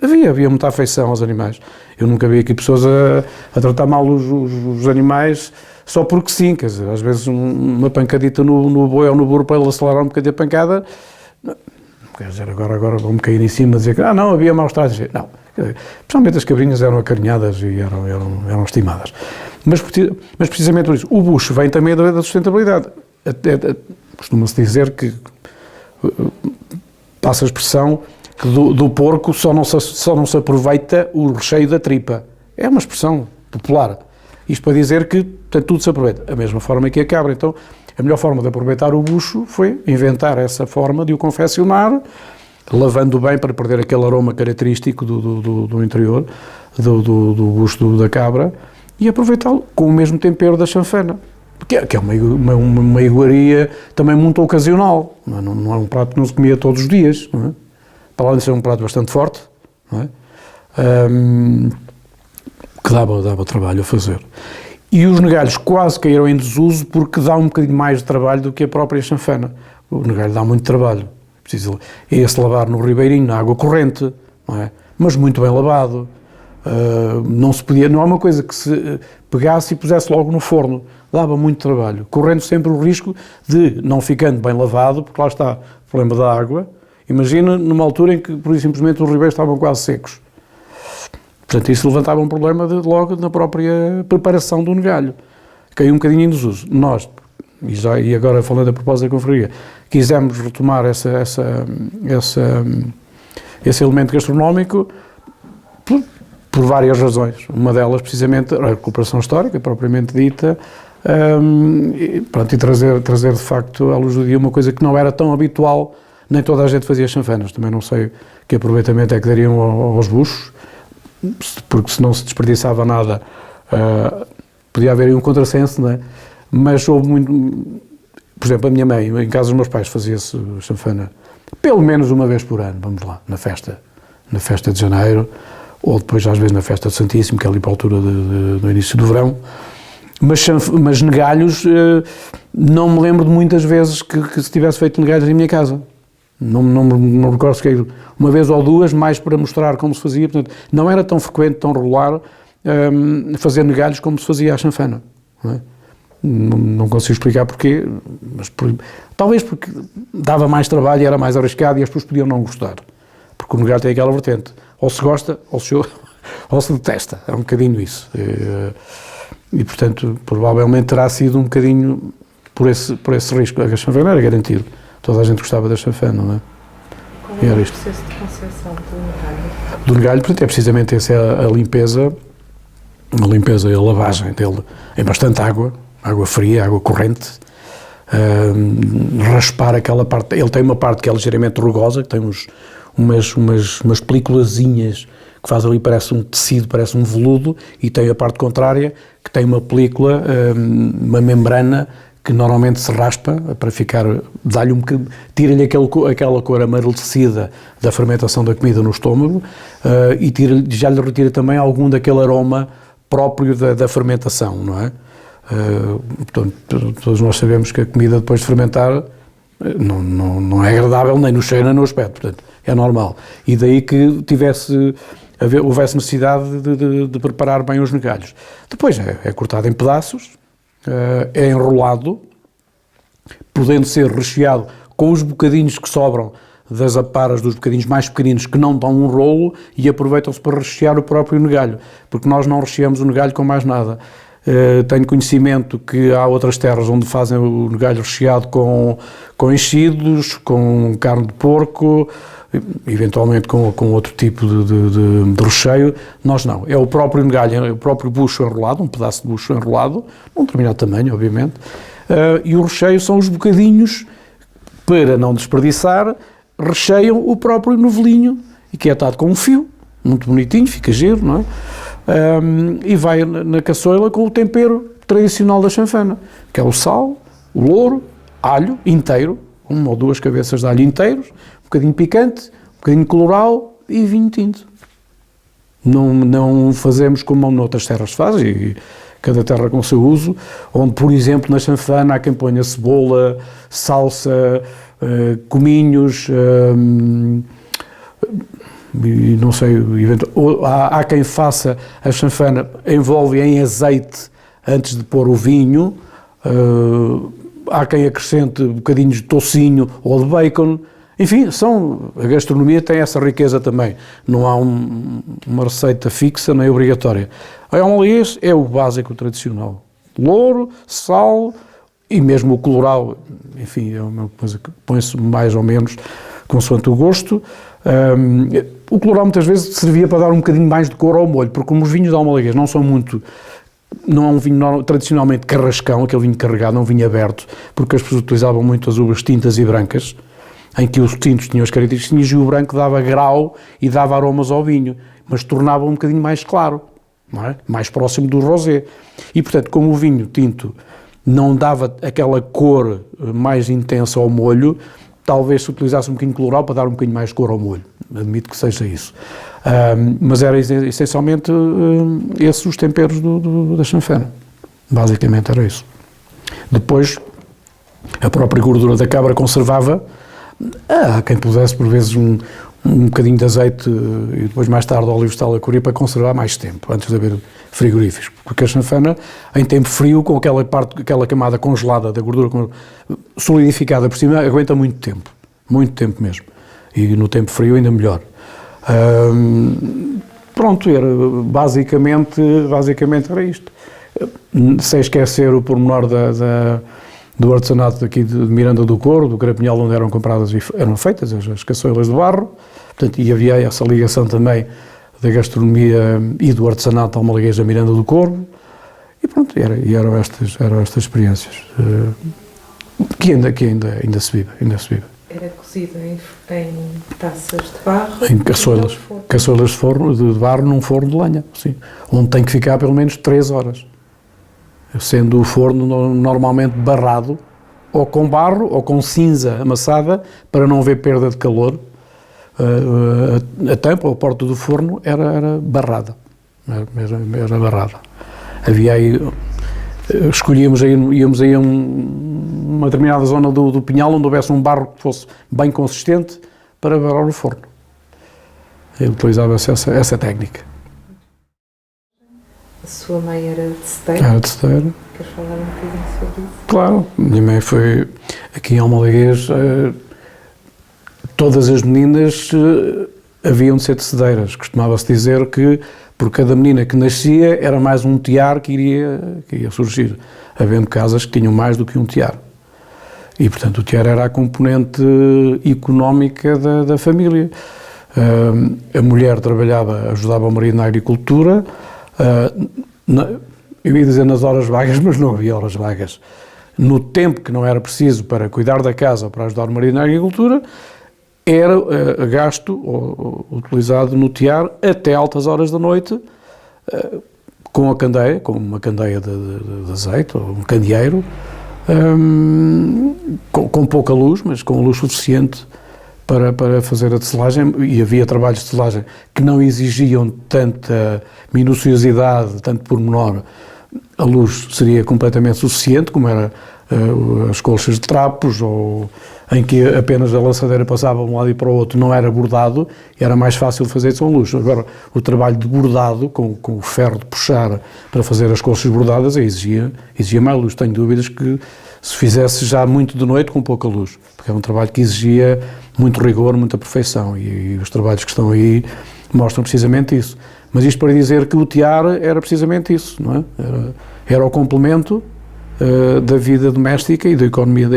Havia muita afeição aos animais. Eu nunca vi aqui pessoas a tratar mal os animais só porque sim, quer dizer, às vezes uma pancadita no boi ou no burro para ele acelerar um bocadinho a pancada, não, quer dizer, agora vão-me cair em cima e dizer que não havia maus tratos. Não, principalmente as cabrinhas eram acarinhadas e eram estimadas. Mas precisamente por isso, o bucho vem também da sustentabilidade. Costuma-se dizer que, passa a expressão, que do porco só não se aproveita o recheio da tripa. É uma expressão popular. Isto para dizer que tudo se aproveita. A mesma forma que a cabra. Então, a melhor forma de aproveitar o bucho foi inventar essa forma de o confeccionar, lavando bem para perder aquele aroma característico do interior, do bucho da cabra, e aproveitá-lo com o mesmo tempero da chanfana. Que é uma iguaria também muito ocasional. Não é um prato que não se comia todos os dias, não é? Para lá de ser um prato bastante forte, não é? Que dava trabalho a fazer. E os negalhos quase caíram em desuso porque dá um bocadinho mais de trabalho do que a própria chanfana. O negalho dá muito trabalho. É-se lavar no ribeirinho, na água corrente, não é? Mas muito bem lavado. Não é uma coisa que se pegasse e pusesse logo no forno. Dava muito trabalho, correndo sempre o risco de, não ficando bem lavado, porque lá está o problema da água. Imagina numa altura em que, por simplesmente, os ribeiros estavam quase secos. Portanto, isso levantava um problema logo na própria preparação do negalho. Caiu um bocadinho em desuso. Nós, e agora falando a propósito da confraria, quisemos retomar esse elemento gastronómico por várias razões. Uma delas, precisamente, a recuperação histórica, propriamente dita, e trazer de facto à luz do dia uma coisa que não era tão habitual, nem toda a gente fazia chanfanas. Também não sei que aproveitamento é que dariam aos buchos, porque se não se desperdiçava nada, podia haver aí um contrassenso, não é? Mas houve muito... Por exemplo, a minha mãe, em casa dos meus pais, fazia-se chanfana pelo menos uma vez por ano, vamos lá, na festa de janeiro, ou depois às vezes na festa de Santíssimo, que é ali para a altura do início do verão. Mas negalhos, não me lembro de muitas vezes que se tivesse feito negalhos em minha casa. Não recordo sequer uma vez ou duas, mais para mostrar como se fazia. Portanto, não era tão frequente, tão regular, fazer negalhos como se fazia a chanfana. Não é? Não consigo explicar porquê, mas talvez porque dava mais trabalho e era mais arriscado e as pessoas podiam não gostar. Porque o negalho tem aquela vertente. Ou se gosta, ou se detesta. É um bocadinho isso. E, portanto, provavelmente terá sido um bocadinho por esse risco. A chanfana era garantido. Toda a gente gostava da chanfana, não é? Qual é o processo de concepção do negalho? Do negalho, portanto, é precisamente essa a limpeza e a lavagem dele em bastante água fria, água corrente, raspar aquela parte. Ele tem uma parte que é ligeiramente rugosa, que tem umas películazinhas que faz ali, parece um tecido, parece um veludo, e tem a parte contrária, que tem uma película, uma membrana, que normalmente se raspa para ficar, tira-lhe aquela cor amarelecida da fermentação da comida no estômago, e já lhe retira também algum daquele aroma próprio da fermentação, não é? Portanto, todos nós sabemos que a comida depois de fermentar não é agradável nem no cheiro nem no aspecto, portanto, é normal. E daí que houvesse necessidade de preparar bem os negalhos. Depois é cortado em pedaços, é enrolado, podendo ser recheado com os bocadinhos que sobram das aparas, dos bocadinhos mais pequeninos que não dão um rolo, e aproveitam-se para rechear o próprio negalho, porque nós não recheamos o negalho com mais nada. Tenho conhecimento que há outras terras onde fazem o negalho recheado com enchidos, com carne de porco, eventualmente com outro tipo de recheio. Nós não. É o próprio negalho, é o próprio bucho enrolado, um pedaço de bucho enrolado, um determinado tamanho, obviamente, e o recheio são os bocadinhos, para não desperdiçar, recheiam o próprio novelinho, e que é atado com um fio, muito bonitinho, fica giro, não é? E vai na caçoila com o tempero tradicional da chanfana, que é o sal, o louro, alho inteiro, uma ou duas cabeças de alho inteiros, um bocadinho picante, um bocadinho colorau e vinho tinto. Não fazemos como noutras terras se faz, e cada terra com o seu uso, onde, por exemplo, na chanfana há quem ponha cebola, salsa, cominhos, e não sei, há quem faça a chanfana, envolve em azeite antes de pôr o vinho, há quem acrescente bocadinhos de toucinho ou de bacon, enfim, a gastronomia tem essa riqueza também, não há uma receita fixa nem obrigatória. A almoliguês é o básico tradicional, louro, sal e mesmo o colorau, enfim, é uma coisa que põe-se mais ou menos consoante o gosto. O colorau muitas vezes servia para dar um bocadinho mais de cor ao molho, porque como os vinhos da almoliguês não é um vinho tradicionalmente carrascão, aquele vinho carregado, não um vinho aberto, porque as pessoas utilizavam muito as uvas tintas e brancas, em que os tintos tinham as características e o branco dava grau e dava aromas ao vinho, mas tornava um bocadinho mais claro, não é? Mais próximo do rosé. E, portanto, como o vinho tinto não dava aquela cor mais intensa ao molho, talvez se utilizasse um bocadinho de colorau para dar um bocadinho mais cor ao molho. Admito que seja isso. Mas era essencialmente esses os temperos da chanfana. Basicamente era isso. Depois, a própria gordura da cabra conservava. Há quem pusesse, por vezes, um bocadinho de azeite e depois, mais tarde, óleo vegetal a coriza para conservar mais tempo, antes de haver frigoríficos. Porque a chanfana, em tempo frio, com aquela camada congelada da gordura solidificada por cima, aguenta muito tempo mesmo. E no tempo frio ainda melhor. Pronto, basicamente era isto. Sem esquecer o pormenor do artesanato daqui de Miranda do Corvo, do Carapinhal, onde eram feitas as caçoeiras de barro, portanto, e havia essa ligação também da gastronomia e do artesanato almoliguês da Miranda do Corvo, e pronto, eram estas experiências que ainda se vive. Era cozido em taças de barro? Em caçoeilas de barro num forno de lenha, sim, onde tem que ficar pelo menos 3 horas. Sendo o forno normalmente barrado, ou com barro, ou com cinza amassada, para não haver perda de calor. A tampa, ou a porta do forno, era barrada. Era barrada. Havia aí, íamos aí a uma determinada zona do Pinhal, onde houvesse um barro que fosse bem consistente, para barrar o forno. Utilizava-se essa técnica. A sua mãe era de Cedeira? Era de Cedeira. Queres falar um bocadinho sobre isso? Claro, minha mãe foi aqui em Almoliguês, todas as meninas haviam de ser de Cedeiras. Costumava-se dizer que por cada menina que nascia era mais um tear que ia surgir, havendo casas que tinham mais do que um tear. E, portanto, o tear era a componente económica da família. A mulher ajudava o marido na agricultura. Eu ia dizer nas horas vagas, mas não havia horas vagas. No tempo que não era preciso para cuidar da casa ou para ajudar o marido na agricultura, era gasto ou utilizado no tear até altas horas da noite, com uma candeia de azeite, ou um candeeiro, com pouca luz, mas com luz suficiente para fazer a tecelagem, e havia trabalhos de tecelagem que não exigiam tanta minuciosidade, tanto pormenor. A luz seria completamente suficiente, como era as colchas de trapos, ou em que apenas a lançadeira passava de um lado e para o outro, não era bordado, era mais fácil de fazer com luz. Agora, o trabalho de bordado, com o ferro de puxar para fazer as colchas bordadas, exigia mais luz. Tenho dúvidas que se fizesse já muito de noite com pouca luz, porque é um trabalho que exigia muito rigor, muita perfeição, e os trabalhos que estão aí mostram precisamente isso. Mas isto para dizer que o tear era precisamente isso, não é? Era o complemento da vida doméstica e da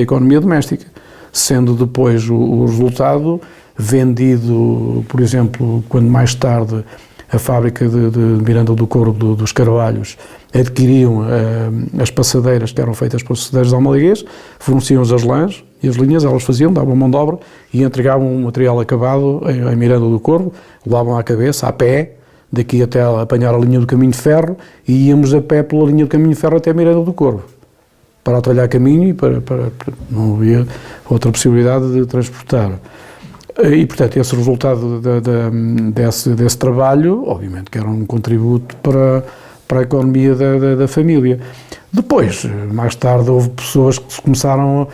economia doméstica, sendo depois o resultado vendido, por exemplo, quando mais tarde a fábrica de Miranda do Corvo, dos Carvalhos, adquiriam as passadeiras que eram feitas pelos passadeiros de Almoliguês, forneciam as lãs e as linhas, elas davam mão de obra e entregavam um material acabado em Miranda do Corvo, levavam à cabeça, a pé, daqui até apanhar a linha do caminho de ferro, e íamos a pé pela linha do caminho de ferro até Miranda do Corvo, para atalhar caminho e para não havia outra possibilidade de transportar. E, portanto, esse resultado desse trabalho, obviamente que era um contributo para a economia da família. Depois, mais tarde, houve pessoas que começaram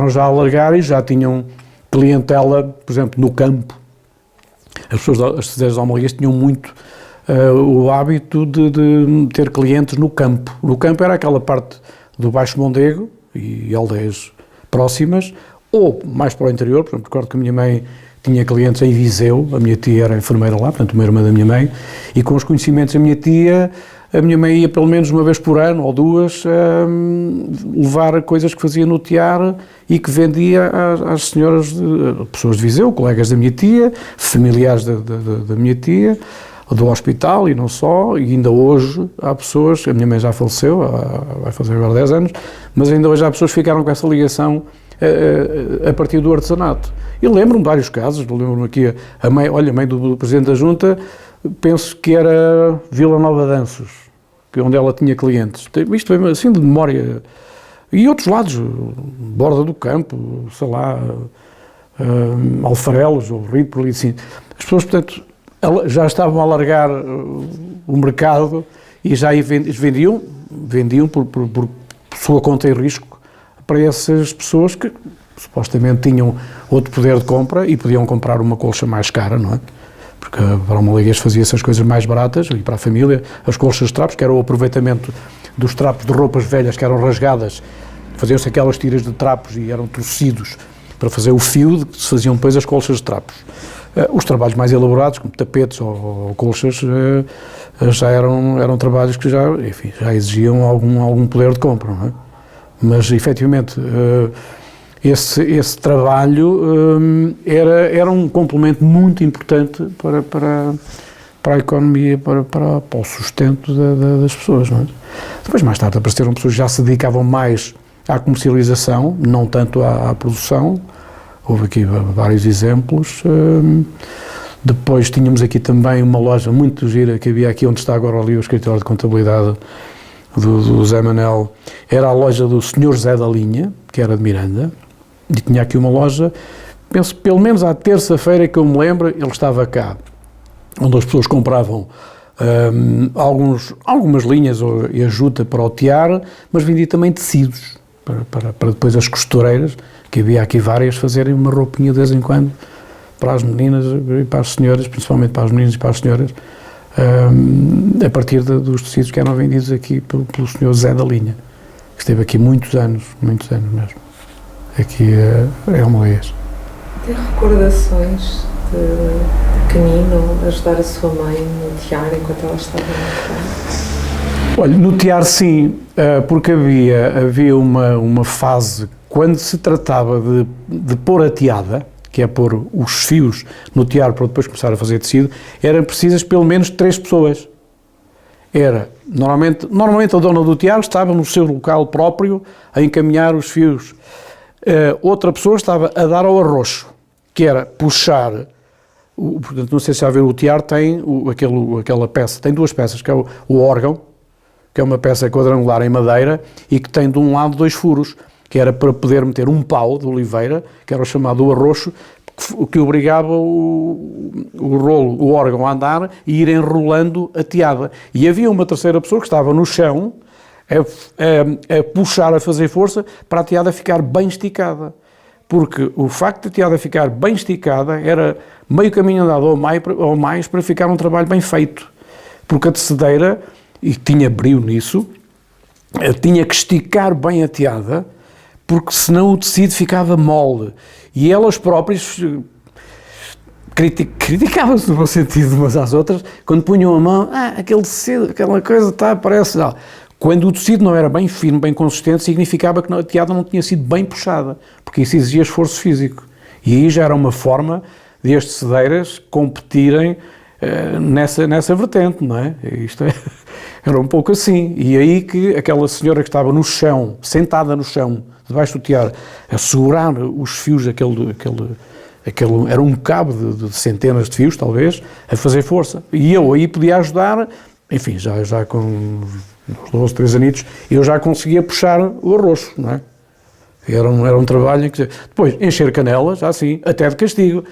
já a alargar e já tinham clientela, por exemplo, no campo, as cedeiras de Almalias tinham muito o hábito de ter clientes no campo. No campo era aquela parte do Baixo Mondego e aldeias próximas, ou mais para o interior. Por exemplo, recordo que a minha mãe tinha clientes em Viseu, a minha tia era enfermeira lá, portanto uma irmã da minha mãe, e com os conhecimentos da minha tia, a minha mãe ia pelo menos uma vez por ano, ou duas, levar coisas que fazia no tear e que vendia às senhoras, pessoas de Viseu, colegas da minha tia, familiares da minha tia, do hospital e não só, e ainda hoje há pessoas, a minha mãe já faleceu, vai fazer agora 10 anos, mas ainda hoje há pessoas que ficaram com essa ligação a partir do artesanato. E lembro-me de vários casos, lembro-me aqui, a mãe do Presidente da Junta, penso que era Vila Nova de Anços, que é onde ela tinha clientes. Isto é assim de memória. E outros lados, Borda do Campo, sei lá, Alfarelos, ou Rio, por ali assim. As pessoas, portanto, já estavam a alargar o mercado e já vendiam por sua conta e risco para essas pessoas que supostamente tinham outro poder de compra e podiam comprar uma colcha mais cara, não é? Porque para o Almalias fazia-se as coisas mais baratas, e para a família, as colchas de trapos, que era o aproveitamento dos trapos de roupas velhas que eram rasgadas, faziam-se aquelas tiras de trapos e eram torcidos para fazer o fio de que se faziam depois as colchas de trapos. Os trabalhos mais elaborados, como tapetes ou colchas, já eram trabalhos que já exigiam algum poder de compra, não é? Mas, efetivamente, esse trabalho era um complemento muito importante para a economia, para o sustento das pessoas, não é? Depois, mais tarde, apareceram pessoas que já se dedicavam mais à comercialização, não tanto à produção. Houve aqui vários exemplos. Depois tínhamos aqui também uma loja muito gira que havia aqui onde está agora ali o escritório de contabilidade do Zé Manel. Era a loja do Sr. Zé da Linha, que era de Miranda, e tinha aqui uma loja, penso pelo menos à terça-feira que eu me lembro, ele estava cá, onde as pessoas compravam algumas linhas e ajuda para o tear, mas vendia também tecidos, para depois as costureiras, que havia aqui várias, fazerem uma roupinha de vez em quando para as meninas e para as senhoras, principalmente para as meninas e para as senhoras, a partir dos tecidos que eram vendidos aqui pelo Sr. Zé da Linha, que esteve aqui muitos anos mesmo, aqui em Almalias. Tem recordações de pequenino ajudar a sua mãe no tear enquanto ela estava no tear? Olha, no tear sim, porque havia uma fase, quando se tratava de pôr a teada, que é pôr os fios no tear para depois começar a fazer tecido, eram precisas pelo menos 3 pessoas. Normalmente a dona do tear estava no seu local próprio a encaminhar os fios. Outra pessoa estava a dar ao arroxo, que era puxar, portanto, não sei se já viram, o tear tem aquela peça, tem 2 peças, que é o órgão, que é uma peça quadrangular em madeira e que tem de um lado 2 furos, que era para poder meter um pau de oliveira, que era o chamado arroxo, que obrigava o órgão a andar e ir enrolando a teada. E havia uma terceira pessoa que estava no chão a puxar, a fazer força para a teada ficar bem esticada. Porque o facto de a teada ficar bem esticada era meio caminho andado ou mais para ficar um trabalho bem feito. Porque a tecedeira, e tinha brio nisso, tinha que esticar bem a teada, porque senão o tecido ficava mole. E elas próprias criticavam-se no bom sentido umas às outras, quando punham a mão, aquele tecido, aquela coisa, parece... Quando o tecido não era bem fino, bem consistente, significava que a teada não tinha sido bem puxada, porque isso exigia esforço físico. E aí já era uma forma de as tecedeiras competirem nessa vertente, não é? Isto era um pouco assim. E aí que aquela senhora que estava no chão, sentada no chão, debaixo do tear, a segurar os fios era um cabo de centenas de fios, talvez, a fazer força. E eu aí podia ajudar, enfim, já com uns 12, 13 anitos, eu já conseguia puxar o arroxo, não é? Era um trabalho em que... Depois, encher canelas, assim, até de castigo.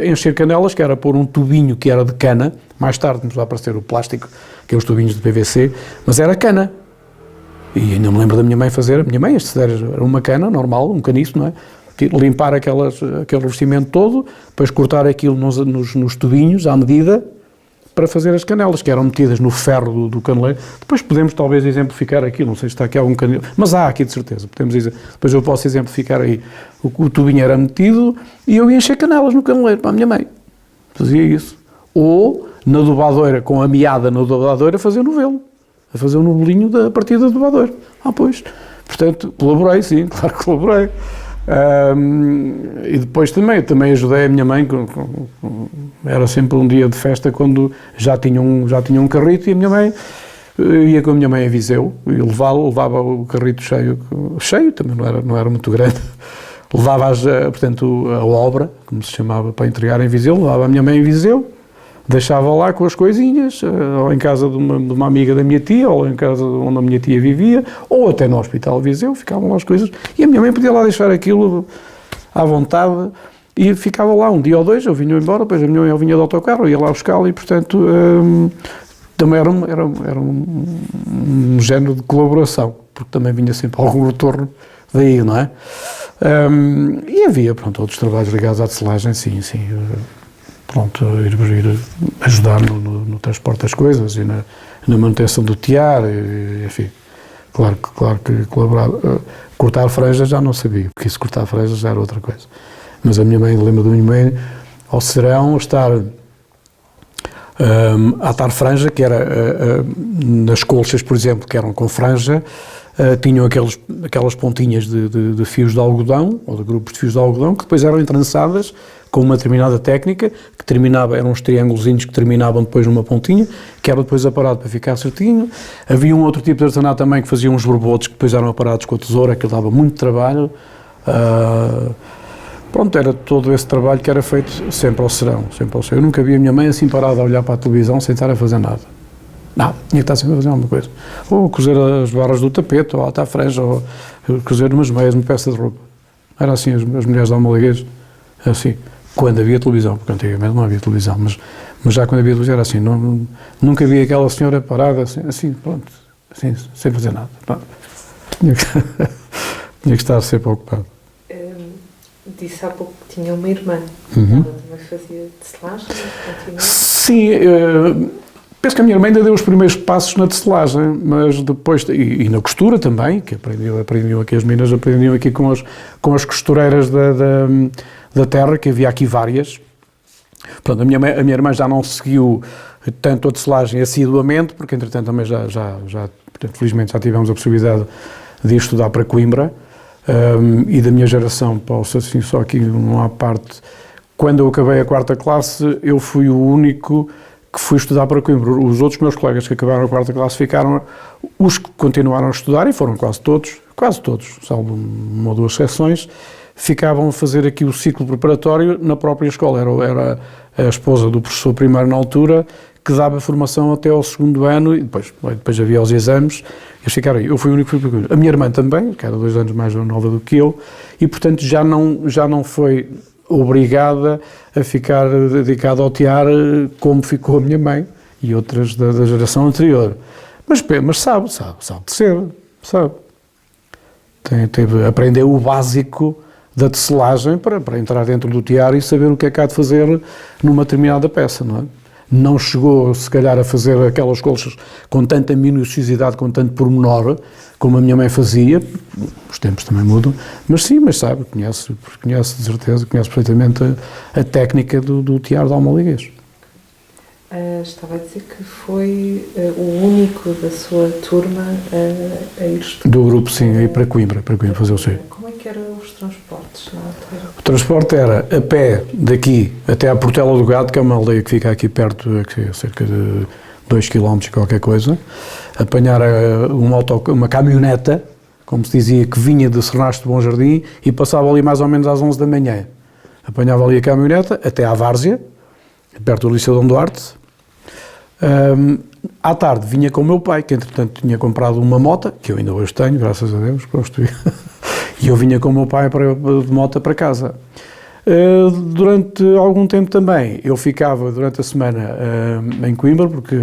Encher canelas, que era pôr um tubinho que era de cana, mais tarde começou a aparecer o plástico, que é os tubinhos de PVC, mas era cana. E ainda me lembro da minha mãe fazer, as tecedeiras, era uma cana normal, um caniço, não é? limpar aquele revestimento todo, depois cortar aquilo nos tubinhos à medida para fazer as canelas, que eram metidas no ferro do caneleiro. Depois podemos talvez exemplificar aqui, não sei se está aqui algum caneleiro, mas há aqui de certeza, depois eu posso exemplificar aí. O tubinho era metido e eu ia encher canelas no caneleiro para a minha mãe. Fazia isso. Ou na dobadoira, com a meada na dobadoira, fazer novelo. A fazer um novelinho a partir da dobadoira. Pois. Portanto, colaborei, sim, claro que colaborei. E depois também ajudei a minha mãe, era sempre um dia de festa quando já tinha um carrito e a minha mãe, ia com a minha mãe a Viseu e levava o carrito cheio, também não era muito grande, levava portanto a obra, como se chamava, para entregar em Viseu, levava a minha mãe em Viseu, deixava lá com as coisinhas, ou em casa de uma amiga da minha tia, ou em casa onde a minha tia vivia, ou até no Hospital Viseu, ficavam lá as coisas, e a minha mãe podia lá deixar aquilo à vontade, e ficava lá um dia ou dois, eu vinha embora, depois a minha mãe vinha de autocarro, ia lá buscá-lo, e portanto, também era um género de colaboração, porque também vinha sempre algum retorno daí, não é? E havia, pronto, outros trabalhos ligados à tecelagem, sim, pronto, ir ajudar no transporte das coisas e na manutenção do tear, enfim, claro que colaborar. Cortar franjas já não sabia, porque isso cortar franjas já era outra coisa. Mas a minha mãe, lembro da minha mãe, ao serão, a atar franja, que era nas colchas, por exemplo, que eram com franja, tinham aquelas pontinhas de fios de algodão, ou de grupos de fios de algodão, que depois eram entrançadas com uma determinada técnica, que terminava, eram uns triângulozinhos que terminavam depois numa pontinha, que era depois aparado para ficar certinho. Havia um outro tipo de artesanato também que fazia uns borbotos que depois eram aparados com a tesoura, que dava muito trabalho. Pronto, era todo esse trabalho que era feito sempre ao serão, Eu nunca vi a minha mãe assim parada a olhar para a televisão sem estar a fazer nada. Nada, tinha que estar sempre a fazer alguma coisa. Ou cozer as barras do tapete, ou atar franja, ou cozer umas meias, uma peça de roupa. Era assim as mulheres de Almalaguês, assim. Quando havia televisão, porque antigamente não havia televisão, mas já quando havia televisão era assim, nunca vi aquela senhora parada assim, pronto, assim, sem fazer nada. Tinha que estar sempre ocupado. Disse há pouco que tinha uma irmã, ela também fazia tecelagem, continua? Sim, penso que a minha irmã ainda deu os primeiros passos na tecelagem, mas depois, e na costura também, que aprendiam aqui, as meninas aprendiam aqui com as costureiras da terra, que havia aqui várias. Pronto, a minha irmã já não seguiu tanto a tecelagem assiduamente, porque entretanto também felizmente já tivemos a possibilidade de ir estudar para Coimbra, e da minha geração, posso assim só aqui uma parte, quando eu acabei a 4ª classe, eu fui o único que fui estudar para Coimbra. Os outros meus colegas que acabaram a 4ª classe ficaram, os que continuaram a estudar, e foram quase todos, salvo uma ou duas exceções, ficavam a fazer aqui o ciclo preparatório na própria escola. Era a esposa do professor primário na altura que dava formação até ao 2º ano e depois havia os exames. Eles ficaram aí. Eu fui o único que fui para Coimbra. A minha irmã também, que era 2 anos mais nova do que eu, e portanto já não foi obrigada a ficar dedicada ao tear como ficou a minha mãe e outras da geração anterior. Mas sabe tecer, sabe. Aprendeu o básico da tecelagem para entrar dentro do tear e saber o que é que há de fazer numa determinada peça, não é? Não chegou, se calhar, a fazer aquelas colchas com tanta minuciosidade, com tanto pormenor, como a minha mãe fazia. Os tempos também mudam, mas sim, sabe, conhece de certeza, conhece perfeitamente a técnica do tear de Almalaguês. Estava a dizer que foi o único da sua turma a ir estudar. Do grupo, sim, a ir para Coimbra fazer o seu. Como é que eram os transportes na altura? O transporte era a pé daqui até à Portela do Gado, que é uma aldeia que fica aqui perto, cerca de 2 km, qualquer coisa, apanhar uma caminhoneta, como se dizia, que vinha de Sernaste de Bom Jardim e passava ali mais ou menos às 11 da manhã. Apanhava ali a caminhoneta até à Várzea, perto do Liceu Dom Duarte. À tarde vinha com o meu pai, que entretanto tinha comprado uma moto, que eu ainda hoje tenho, graças a Deus, gosto de... E eu vinha com o meu pai de moto para casa. Durante algum tempo também, eu ficava durante a semana em Coimbra, porque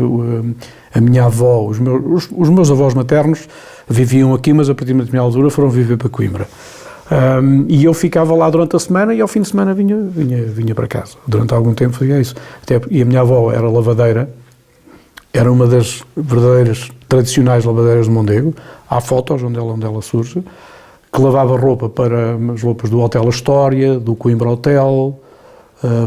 a minha avó, os meus avós maternos viviam aqui, mas a partir de uma determinada altura foram viver para Coimbra. E eu ficava lá durante a semana e ao fim de semana vinha para casa. Durante algum tempo fazia isso. E a minha avó era lavadeira, era uma das verdadeiras tradicionais lavadeiras de Mondego. Há fotos onde ela surge, que lavava roupa para as roupas do Hotel Astoria, do Coimbra Hotel,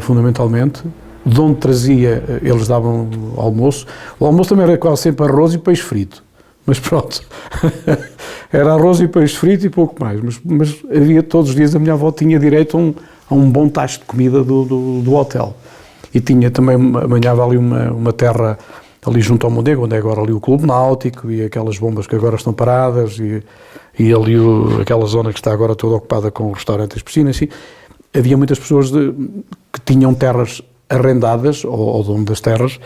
fundamentalmente, de onde trazia, eles davam almoço. O almoço também era quase sempre arroz e peixe frito, mas pronto, era arroz e peixe frito e pouco mais, mas havia todos os dias, a minha avó tinha direito a um bom tacho de comida do hotel. E tinha também, amanhava ali uma terra ali junto ao Mondego, onde é agora ali o Clube Náutico e aquelas bombas que agora estão paradas e ali aquela zona que está agora toda ocupada com restaurantes e piscinas, assim. Havia muitas pessoas que tinham terras arrendadas, ou dono das terras,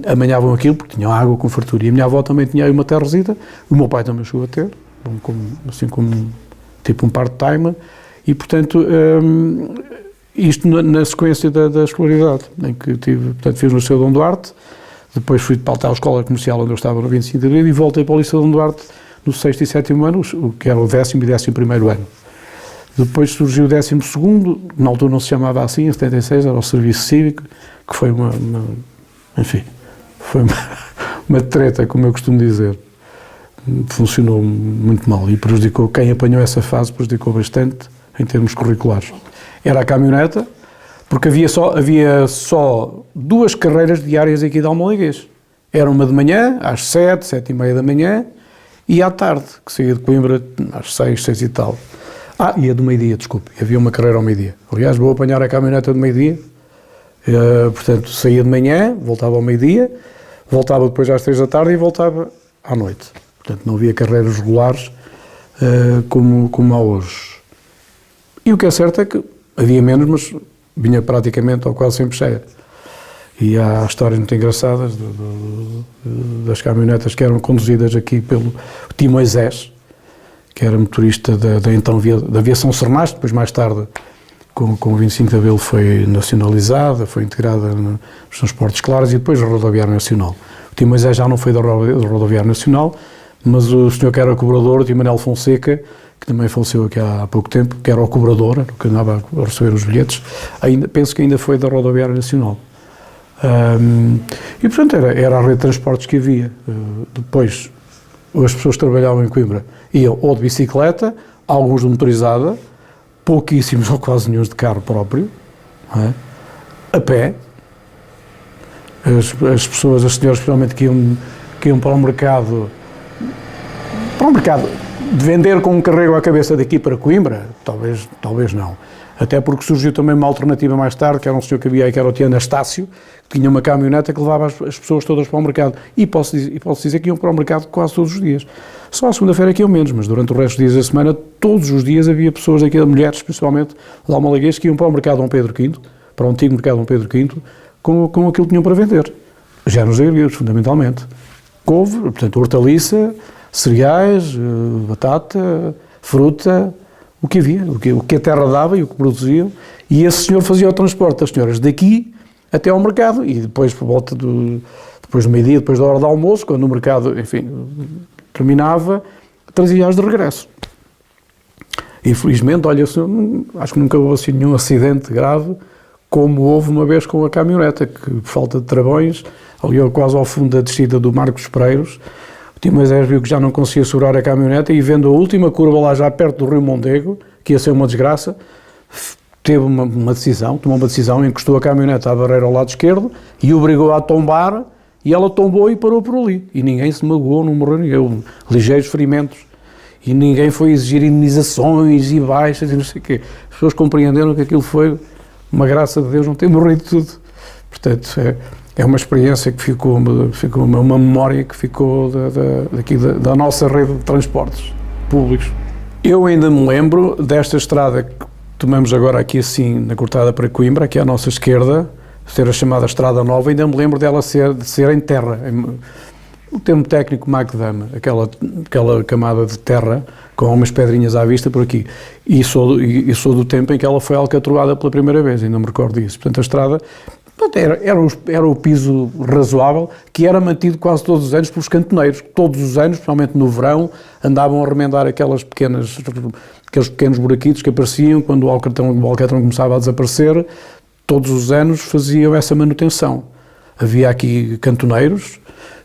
amanhavam aquilo porque tinham água com fartura. E a minha avó também tinha aí uma terrazita, o meu pai também chegou a ter, assim como tipo um part-time, e portanto, isto na sequência da escolaridade, em que fiz no Liceu Dom Duarte, depois fui para a escola comercial onde eu estava no 25 de Abril e voltei para o Liceu Dom Duarte no 6º e 7º ano, que era o 10º e 11º ano. Depois surgiu o 12º, na altura não se chamava assim, em 76, era o Serviço Cívico, que foi uma treta, como eu costumo dizer. Funcionou muito mal e prejudicou, quem apanhou essa fase prejudicou bastante em termos curriculares. Era a caminhoneta, porque havia só 2 carreiras diárias aqui de Almoliguês. Era uma de manhã, às 7h30 da manhã, e à tarde, que saía de Coimbra às 6 e tal. E a do meio-dia, desculpe, havia uma carreira ao meio-dia. Aliás, vou apanhar a caminhoneta do meio-dia, portanto, saía de manhã, voltava ao meio-dia, voltava depois às 3 da tarde e voltava à noite. Portanto, não havia carreiras regulares como há hoje. E o que é certo é que havia menos, mas vinha praticamente ou quase sempre cheia. E há histórias muito engraçadas das caminhonetas que eram conduzidas aqui pelo Tim Moisés, que era motorista da aviação Cernas, depois mais tarde, com o 25 de Abril, foi nacionalizada, foi integrada nos transportes claros e depois a Rodoviária Nacional. O Tim Moisés já não foi da Rodoviária Nacional, mas o senhor que era cobrador, o Tim Manel Fonseca, que também faleceu aqui há pouco tempo, que era o cobrador, que andava a receber os bilhetes, penso que ainda foi da Rodoviária Nacional. E portanto era a rede de transportes que havia. Depois as pessoas que trabalhavam em Coimbra iam ou de bicicleta, alguns de motorizada, pouquíssimos ou quase nenhum de carro próprio, não é? A pé. As pessoas, as senhoras especialmente que iam para o mercado de vender com um carrego à cabeça daqui para Coimbra, talvez não. Até porque surgiu também uma alternativa mais tarde, que era um senhor que havia aí, que era o tio Anastácio, que tinha uma caminhoneta que levava as pessoas todas para o mercado. E posso dizer que iam para o mercado quase todos os dias. Só a segunda-feira que iam menos, mas durante o resto dos dias da semana, todos os dias havia pessoas aqui, mulheres principalmente, de Almoliguês, que iam para o mercado Dom Pedro V, para o antigo mercado Dom Pedro V, com aquilo que tinham para vender. Já nos agrios, fundamentalmente. Couve, portanto, hortaliça, cereais, batata, fruta, o que havia, o que a terra dava e o que produziam, e esse senhor fazia o transporte das senhoras daqui até ao mercado, e depois por volta depois do meio-dia, depois da hora do almoço, quando o mercado, enfim, terminava, trazia-as de regresso. E felizmente, olha, acho que nunca houve assim nenhum acidente grave, como houve uma vez com a caminhoneta, que por falta de travões, ali quase ao fundo da descida do Marcos Pereiros, o Tim Moisés viu que já não conseguia segurar a caminhoneta e vendo a última curva lá já perto do Rio Mondego, que ia ser uma desgraça, tomou uma decisão, encostou a caminhoneta à barreira ao lado esquerdo e obrigou a tombar, e ela tombou e parou por ali. E ninguém se magoou, não morreu ninguém, ligeiros ferimentos. E ninguém foi exigir indenizações e baixas e não sei o quê. As pessoas compreenderam que aquilo foi uma graça de Deus não ter morrido tudo. Portanto, é uma experiência que ficou uma memória que ficou da nossa rede de transportes públicos. Eu ainda me lembro desta estrada que tomamos agora aqui assim, na cortada para Coimbra, aqui à nossa esquerda, ser a chamada Estrada Nova, ainda me lembro dela de ser em terra, o termo técnico macadama, aquela camada de terra com umas pedrinhas à vista por aqui. E sou do tempo em que ela foi alcatroada pela primeira vez, ainda me recordo disso. Portanto, a estrada Portanto, era o piso razoável, que era mantido quase todos os anos pelos cantoneiros. Todos os anos, principalmente no verão, andavam a remendar aqueles pequenos buraquitos que apareciam quando o alcatrão começava a desaparecer. Todos os anos faziam essa manutenção. Havia aqui cantoneiros,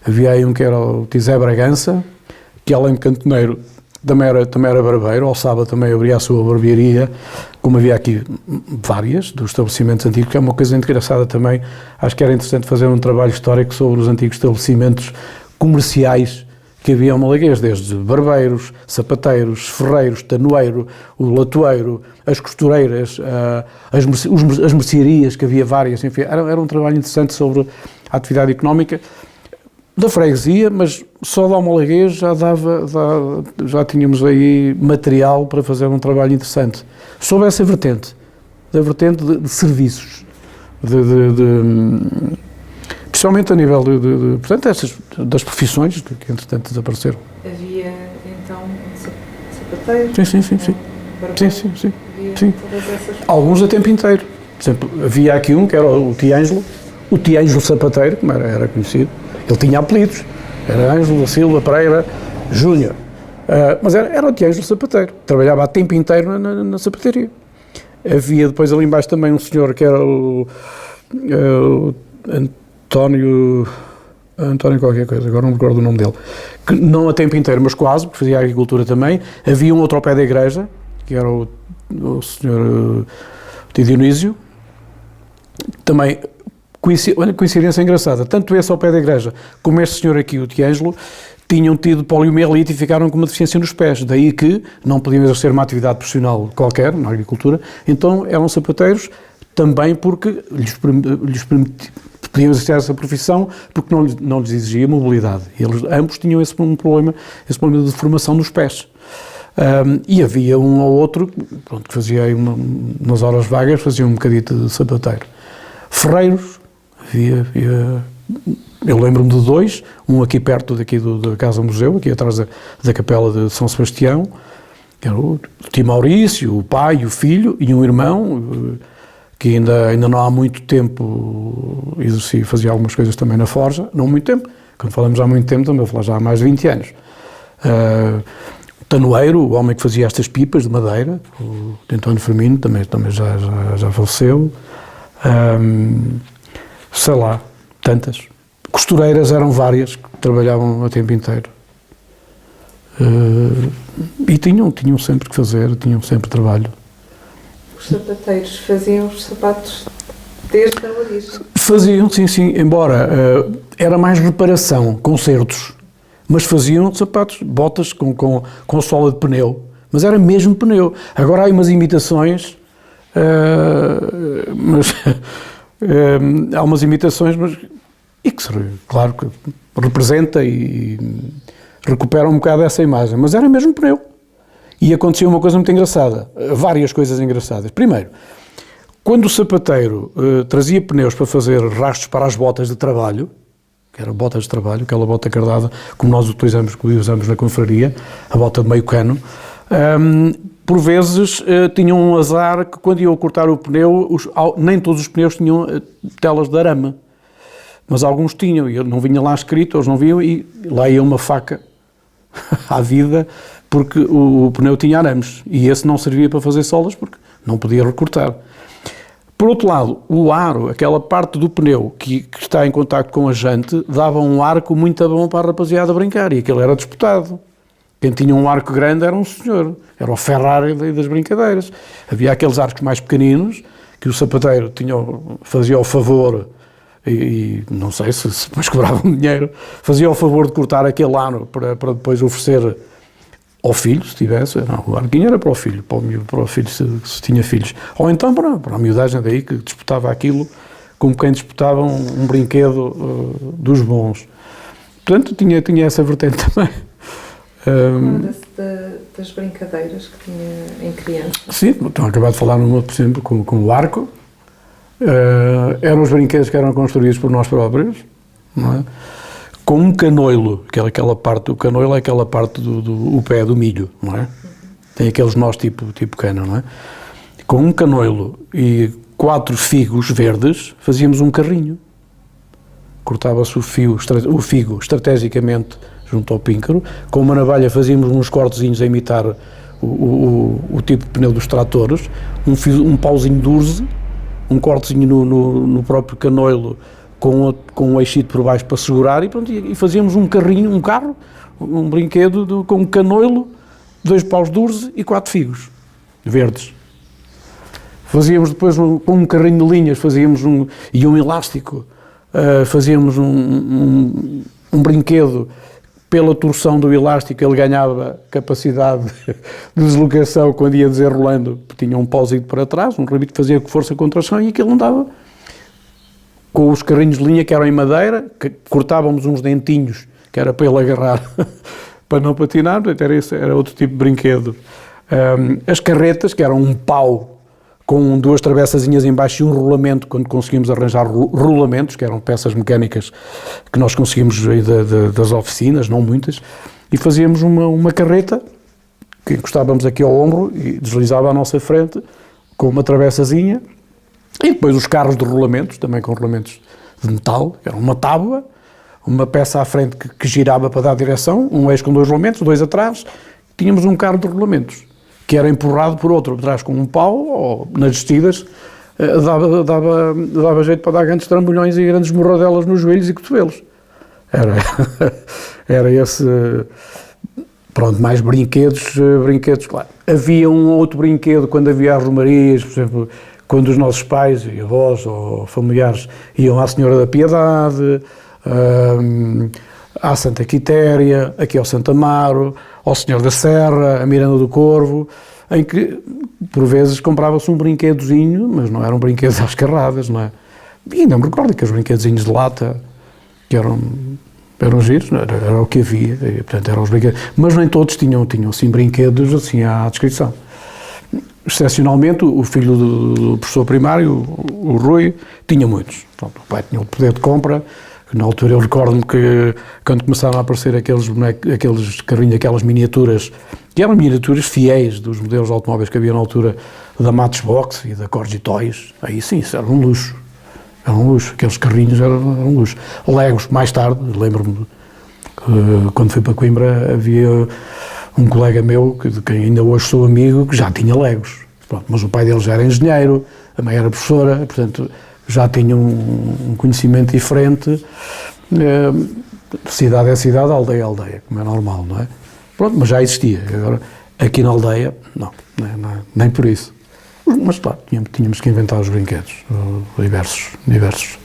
havia aí um que era o Tizé Bragança, que além de cantoneiro também era barbeiro. Ao sábado também abria a sua barbearia, como havia aqui várias dos estabelecimentos antigos, que é uma coisa engraçada também. Acho que era interessante fazer um trabalho histórico sobre os antigos estabelecimentos comerciais que havia em Malaguês, desde barbeiros, sapateiros, ferreiros, tanoeiro, o latoeiro, as costureiras, as mercearias, que havia várias, enfim, era um trabalho interessante sobre a atividade económica da freguesia, mas só de Almalaguês já tínhamos aí material para fazer um trabalho interessante sobre essa vertente, da vertente de serviços, especialmente a nível portanto, das profissões que entretanto desapareceram. Havia então sapateiros? Sim. Barbeiros? Sim. Todas essas... Alguns a tempo inteiro. Por exemplo, havia aqui um que era o Tio Ângelo Sapateiro, como era conhecido. Ele tinha apelidos, era Ângelo da Silva Pereira Júnior, mas era o Tio Ângelo Sapateiro, trabalhava a tempo inteiro na sapataria. Havia depois ali embaixo também um senhor que era o António qualquer coisa, agora não me recordo o nome dele, que não a tempo inteiro, mas quase, porque fazia agricultura também. Havia um outro ao pé da igreja, que era o senhor Tio Dionísio, também. Olha, coincidência engraçada, tanto esse ao pé da igreja como este senhor aqui, o Tio Ângelo, tinham tido poliomielite e ficaram com uma deficiência nos pés, daí que não podiam exercer uma atividade profissional qualquer na agricultura, então eram sapateiros também porque lhes podiam exercer essa profissão porque não lhes exigia mobilidade. E eles ambos tinham esse problema de deformação nos pés. E havia um ou outro, pronto, que fazia aí nas horas vagas, fazia um bocadito de sapateiro. Ferreiros, eu lembro-me de dois, um aqui perto da Casa Museu, aqui atrás da Capela de São Sebastião, que era o tio Maurício, o pai, o filho e um irmão, que ainda não há muito tempo fazia algumas coisas também na forja, não muito tempo, quando falamos há muito tempo, também vou falar já há mais de 20 anos. O tanoeiro, o homem que fazia estas pipas de madeira, o António Firmino, também já faleceu. Sei lá, tantas. Costureiras eram várias que trabalhavam a tempo inteiro. E tinham sempre que fazer, tinham sempre trabalho. Os sapateiros faziam os sapatos desde a origem? Faziam, sim, embora era mais reparação, consertos, mas faziam sapatos, botas com sola de pneu, mas era mesmo pneu. Agora há umas imitações, mas... há umas imitações, e que, claro, que representa e recupera um bocado essa imagem, mas era mesmo pneu. E acontecia uma coisa muito engraçada, várias coisas engraçadas. Primeiro, quando o sapateiro trazia pneus para fazer rastros para as botas de trabalho, que eram botas de trabalho, aquela bota cardada, como nós usamos na confraria, a bota de meio cano, por vezes tinham um azar que quando iam cortar o pneu, nem todos os pneus tinham telas de arame, mas alguns tinham, e não vinha lá escrito, eles não viam, e lá ia uma faca à vida, porque o pneu tinha arames, e esse não servia para fazer solas, porque não podia recortar. Por outro lado, o aro, aquela parte do pneu que está em contacto com a jante, dava um arco muito bom para a rapaziada brincar, e aquele era disputado. Quem tinha um arco grande era um senhor, era o Ferrari das brincadeiras. Havia aqueles arcos mais pequeninos, que o sapateiro fazia o favor, e não sei se depois cobravam dinheiro, fazia o favor de cortar aquele aro para depois oferecer ao filho, se tivesse. Não, o arquinho era para o filho, para o filho se tinha filhos. Ou então para a miudagem daí, que disputava aquilo como quem disputava um brinquedo dos bons. Portanto, tinha essa vertente também. Lembra-se das brincadeiras que tinha em criança? Sim, estão a acabar de falar numa, por exemplo, com o arco. Eram os brinquedos que eram construídos por nós próprios, não é? Com um canoilo, que é aquela parte, o canoilo é aquela parte do pé do milho, não é? Tem aqueles nós tipo cana, não é? Com um canoilo e 4 figos verdes, fazíamos um carrinho. Cortava-se o figo estrategicamente junto ao píncaro, com uma navalha fazíamos uns cortezinhos a imitar o tipo de pneu dos tratores, um pauzinho de urze, um cortezinho no próprio canoilo com um eixito por baixo para segurar, e pronto, e fazíamos um carrinho, um carro, um brinquedo com um canoilo, 2 paus de urze e 4 figos verdes. Fazíamos depois com um carrinho de linhas, fazíamos um elástico, fazíamos um brinquedo. Pela torção do elástico ele ganhava capacidade de deslocação quando ia desenrolando, tinha um pauzinho para trás, um rabito que fazia força contra a tração, e aquilo andava com os carrinhos de linha que eram em madeira, que cortávamos uns dentinhos que era para ele agarrar para não patinar, era outro tipo de brinquedo. As carretas, que eram um pau com 2 travessazinhas em baixo e um rolamento, quando conseguimos arranjar rolamentos, que eram peças mecânicas que nós conseguimos das oficinas, não muitas, e fazíamos uma carreta que encostávamos aqui ao ombro e deslizava à nossa frente com uma travessazinha, e depois os carros de rolamentos, também com rolamentos de metal, que era uma tábua, uma peça à frente que girava para dar direção, um eixo com 2 rolamentos, 2 atrás, tínhamos um carro de rolamentos, que era empurrado por outro atrás com um pau, ou nas descidas dava jeito para dar grandes trambolhões e grandes morradelas nos joelhos e cotovelos. Era esse, pronto, mais brinquedos, claro. Havia um outro brinquedo quando havia as romarias, por exemplo, quando os nossos pais e avós ou familiares iam à Senhora da Piedade, à Santa Quitéria, aqui ao Santo Amaro, ao Senhor da Serra, a Miranda do Corvo, em que, por vezes, comprava-se um brinquedozinho, mas não eram brinquedos às carradas, não é? E ainda me recordo que os brinquedozinhos de lata, que eram giros, era o que havia, e, portanto, eram os brinquedos. Mas nem todos tinham assim, brinquedos assim à descrição. Excepcionalmente, o filho do professor primário, o Rui, tinha muitos. Pronto, o pai tinha o poder de compra. Na altura eu recordo-me que quando começaram a aparecer aqueles carrinhos, aquelas miniaturas, que eram miniaturas fiéis dos modelos de automóveis que havia na altura da Matchbox e da Corgi Toys, aí sim, isso era um luxo. Era um luxo, aqueles carrinhos eram um luxo. Legos, mais tarde, lembro-me, quando fui para Coimbra, havia um colega meu, de quem ainda hoje sou amigo, que já tinha Legos. Pronto, mas o pai dele já era engenheiro, a mãe era professora, portanto já tinha um conhecimento diferente. Cidade é cidade, aldeia é aldeia, como é normal, não é? Pronto, mas já existia. Agora, aqui na aldeia, não, nem por isso. Mas claro, tínhamos que inventar os brinquedos, diversos.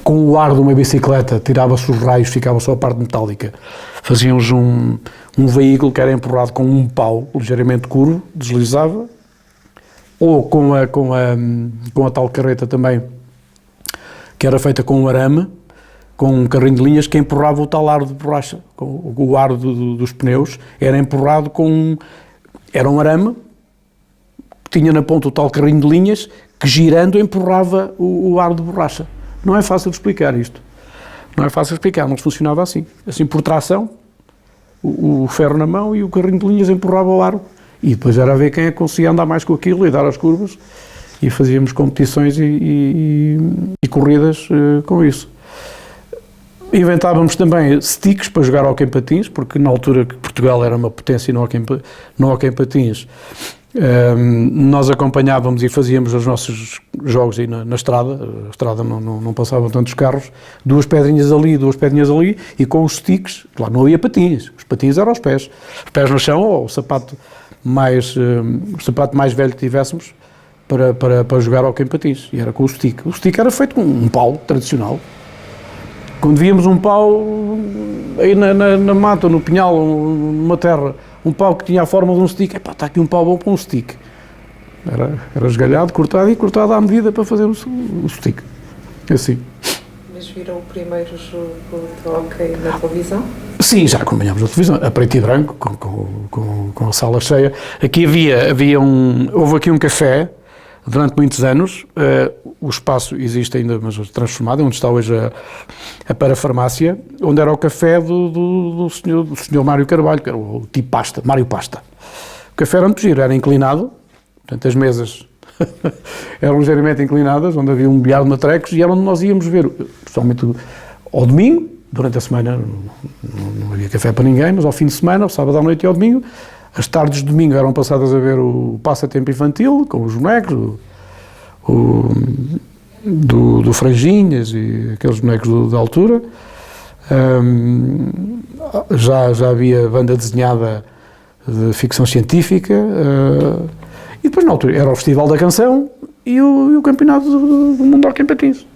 Com o ar de uma bicicleta, tirava-se os raios, ficava só a parte metálica. Fazíamos um veículo que era empurrado com um pau ligeiramente curvo, deslizava, ou com a tal carreta também, que era feita com um arame, com um carrinho de linhas que empurrava o tal ar de borracha. O ar dos pneus era empurrado era um arame, que tinha na ponta o tal carrinho de linhas, que girando empurrava o ar de borracha. Não é fácil de explicar isto. Não é fácil de explicar, mas funcionava assim. Assim, por tração, o ferro na mão e o carrinho de linhas empurrava o ar. E depois era a ver quem é que conseguia andar mais com aquilo e dar as curvas. E fazíamos competições e corridas com isso. Inventávamos também sticks para jogar hóquei em patins, porque na altura que Portugal era uma potência no hóquei em patins, nós acompanhávamos e fazíamos os nossos jogos aí na estrada. A estrada não passavam tantos carros, 2 pedrinhas ali, e com os sticks, claro, não havia patins, os patins eram os pés no chão, ou o sapato mais velho que tivéssemos para jogar hóquei em patins, e era com o stick. O stick era feito com um pau tradicional. Quando víamos um pau aí na mata, no pinhal, numa terra, um pau que tinha a forma de um stick, está aqui um pau bom para um stick. Era esgalhado, cortado à medida para fazer o stick. Assim. Mas viram o primeiro jogo de hóquei na televisão? Sim, já acompanhámos a televisão, a preto e branco, com a sala cheia. Aqui houve aqui um café, durante muitos anos. O espaço existe ainda, mas transformado, onde está hoje a parafarmácia, onde era o café do senhor Mário Carvalho, que era o tipo Pasta, Mário Pasta. O café era muito giro, era inclinado, portanto as mesas eram ligeiramente inclinadas, onde havia um bilhar de matrecos e era onde nós íamos ver, principalmente ao domingo, durante a semana não havia café para ninguém, mas ao fim de semana, ao sábado à noite e ao domingo, as tardes de domingo eram passadas a ver o passatempo infantil, com os bonecos, do Franjinhas e aqueles bonecos da altura. Já havia banda desenhada de ficção científica, e depois na altura era o Festival da Canção e o Campeonato do Mundo de Hóquei em Patins,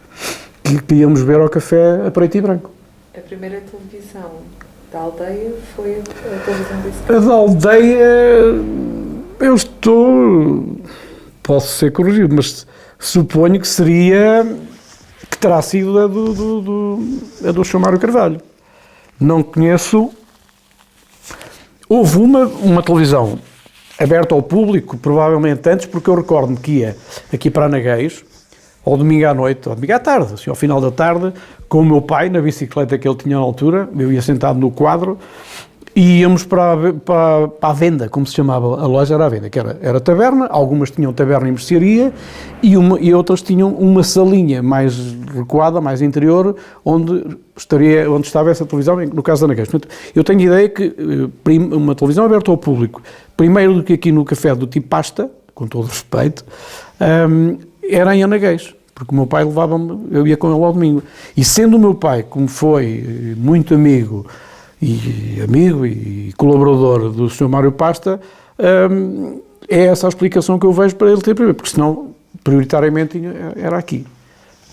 que íamos ver ao café a preto e branco. A primeira televisão da aldeia foi a televisão desse. A da aldeia, posso ser corrigido, mas suponho que terá sido a do Sr. Mário Carvalho. Não conheço. Houve uma televisão aberta ao público, provavelmente antes, porque eu recordo-me que ia aqui para Anagueis, ao domingo à noite, ao domingo à tarde, assim, ao final da tarde, com o meu pai, na bicicleta que ele tinha na altura, eu ia sentado no quadro, e íamos para a venda, como se chamava, a loja era a venda, que era taberna, algumas tinham taberna e mercearia, e outras tinham uma salinha mais recuada, mais interior, onde estava essa televisão, no caso da Anagueis. Portanto, eu tenho ideia que uma televisão aberta ao público, primeiro do que aqui no café do tipo pasta, com todo o respeito, era em Anagueis, porque o meu pai levava-me, eu ia com ele ao domingo. E sendo o meu pai, como foi muito amigo e colaborador do Sr. Mário Pasta, é essa a explicação que eu vejo para ele ter primeiro, porque senão, prioritariamente, era aqui.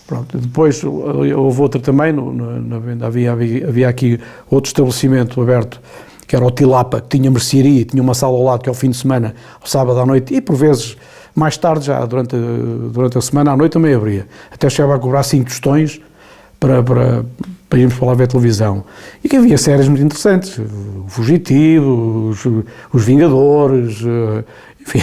Pronto. Depois houve outra também, na venda havia aqui outro estabelecimento aberto, que era o Tilapa, que tinha mercearia e tinha uma sala ao lado, que ao fim de semana, ao sábado à noite, e por vezes, mais tarde já, durante a semana à noite também abria. Até chegava a cobrar 5 tostões para irmos para lá ver televisão. E que havia séries muito interessantes, o Fugitivo, os Vingadores, enfim,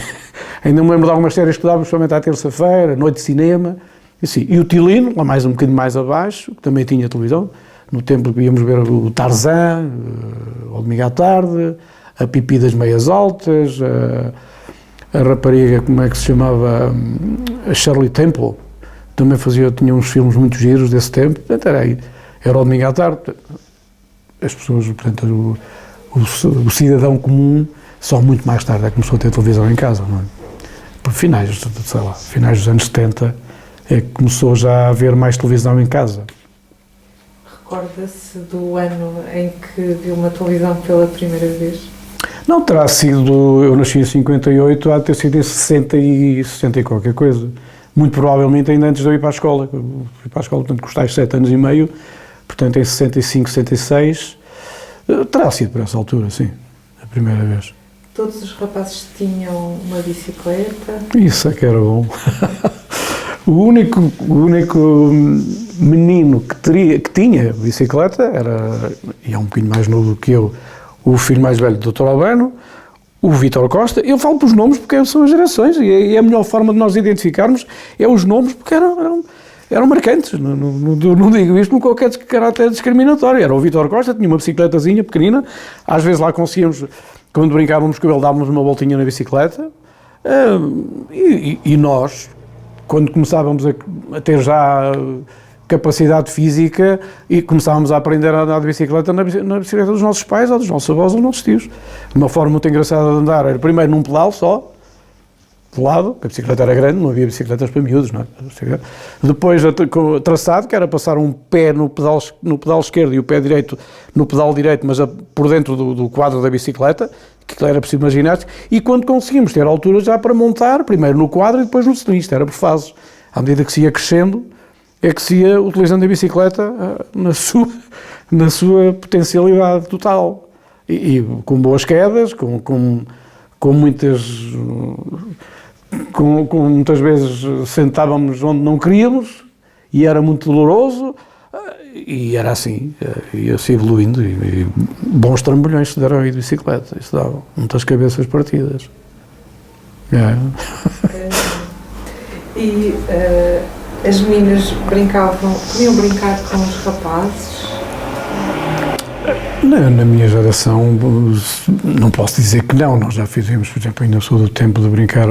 ainda me lembro de algumas séries que davam, principalmente à terça-feira, Noite de Cinema, assim. E o Tilino, lá um bocadinho mais abaixo, que também tinha televisão, no tempo que íamos ver o Tarzan, ao domingo à tarde, a Pipi das Meias Altas, a rapariga, como é que se chamava, a Shirley Temple, também tinha uns filmes muito giros desse tempo, portanto era o domingo à tarde. As pessoas, portanto, o cidadão comum, só muito mais tarde é que começou a ter televisão em casa, não é? Por finais dos anos 70 é que começou já a haver mais televisão em casa. Recorda-se do ano em que viu uma televisão pela primeira vez? Não, terá sido, eu nasci em 58, há de ter sido em 60 e qualquer coisa. Muito provavelmente ainda antes de eu ir para a escola. Eu fui para a escola, portanto, com os tais 7 anos e meio, portanto, em 65, 66, terá sido por essa altura, sim, a primeira vez. Todos os rapazes tinham uma bicicleta? Isso é que era bom. O único menino que tinha bicicleta e é um bocadinho mais novo do que eu, o filho mais velho do Dr. Albano, o Vítor Costa. Eu falo pelos nomes porque são as gerações e a melhor forma de nós identificarmos é os nomes, porque eram marcantes. Não digo isto com qualquer caráter discriminatório. Era o Vítor Costa, tinha uma bicicletazinha pequenina, às vezes lá conseguíamos, quando brincávamos com ele, dávamos uma voltinha na bicicleta, e nós, quando começávamos a ter já capacidade física e começávamos a aprender a andar de bicicleta na bicicleta dos nossos pais ou dos nossos avós ou dos nossos tios. Uma forma muito engraçada de andar era primeiro num pedal só, de lado, a bicicleta era grande, não havia bicicletas para miúdos, não é? Depois traçado, que era passar um pé no pedal esquerdo e o pé direito no pedal direito, mas por dentro do quadro da bicicleta, que era preciso imaginar, e quando conseguimos ter altura já para montar, primeiro no quadro e depois no sinistro, era por fases. À medida que se ia crescendo, é que se ia utilizando a bicicleta na sua potencialidade total. E com boas quedas, com muitas vezes sentávamos onde não queríamos e era muito doloroso, e era assim, ia-se evoluindo, e bons trambolhões se deram aí de bicicleta, isso dava muitas cabeças partidas. As meninas podiam brincar com os rapazes? Na minha geração, não posso dizer que não. Nós já fizemos, por exemplo, ainda sou do tempo de brincar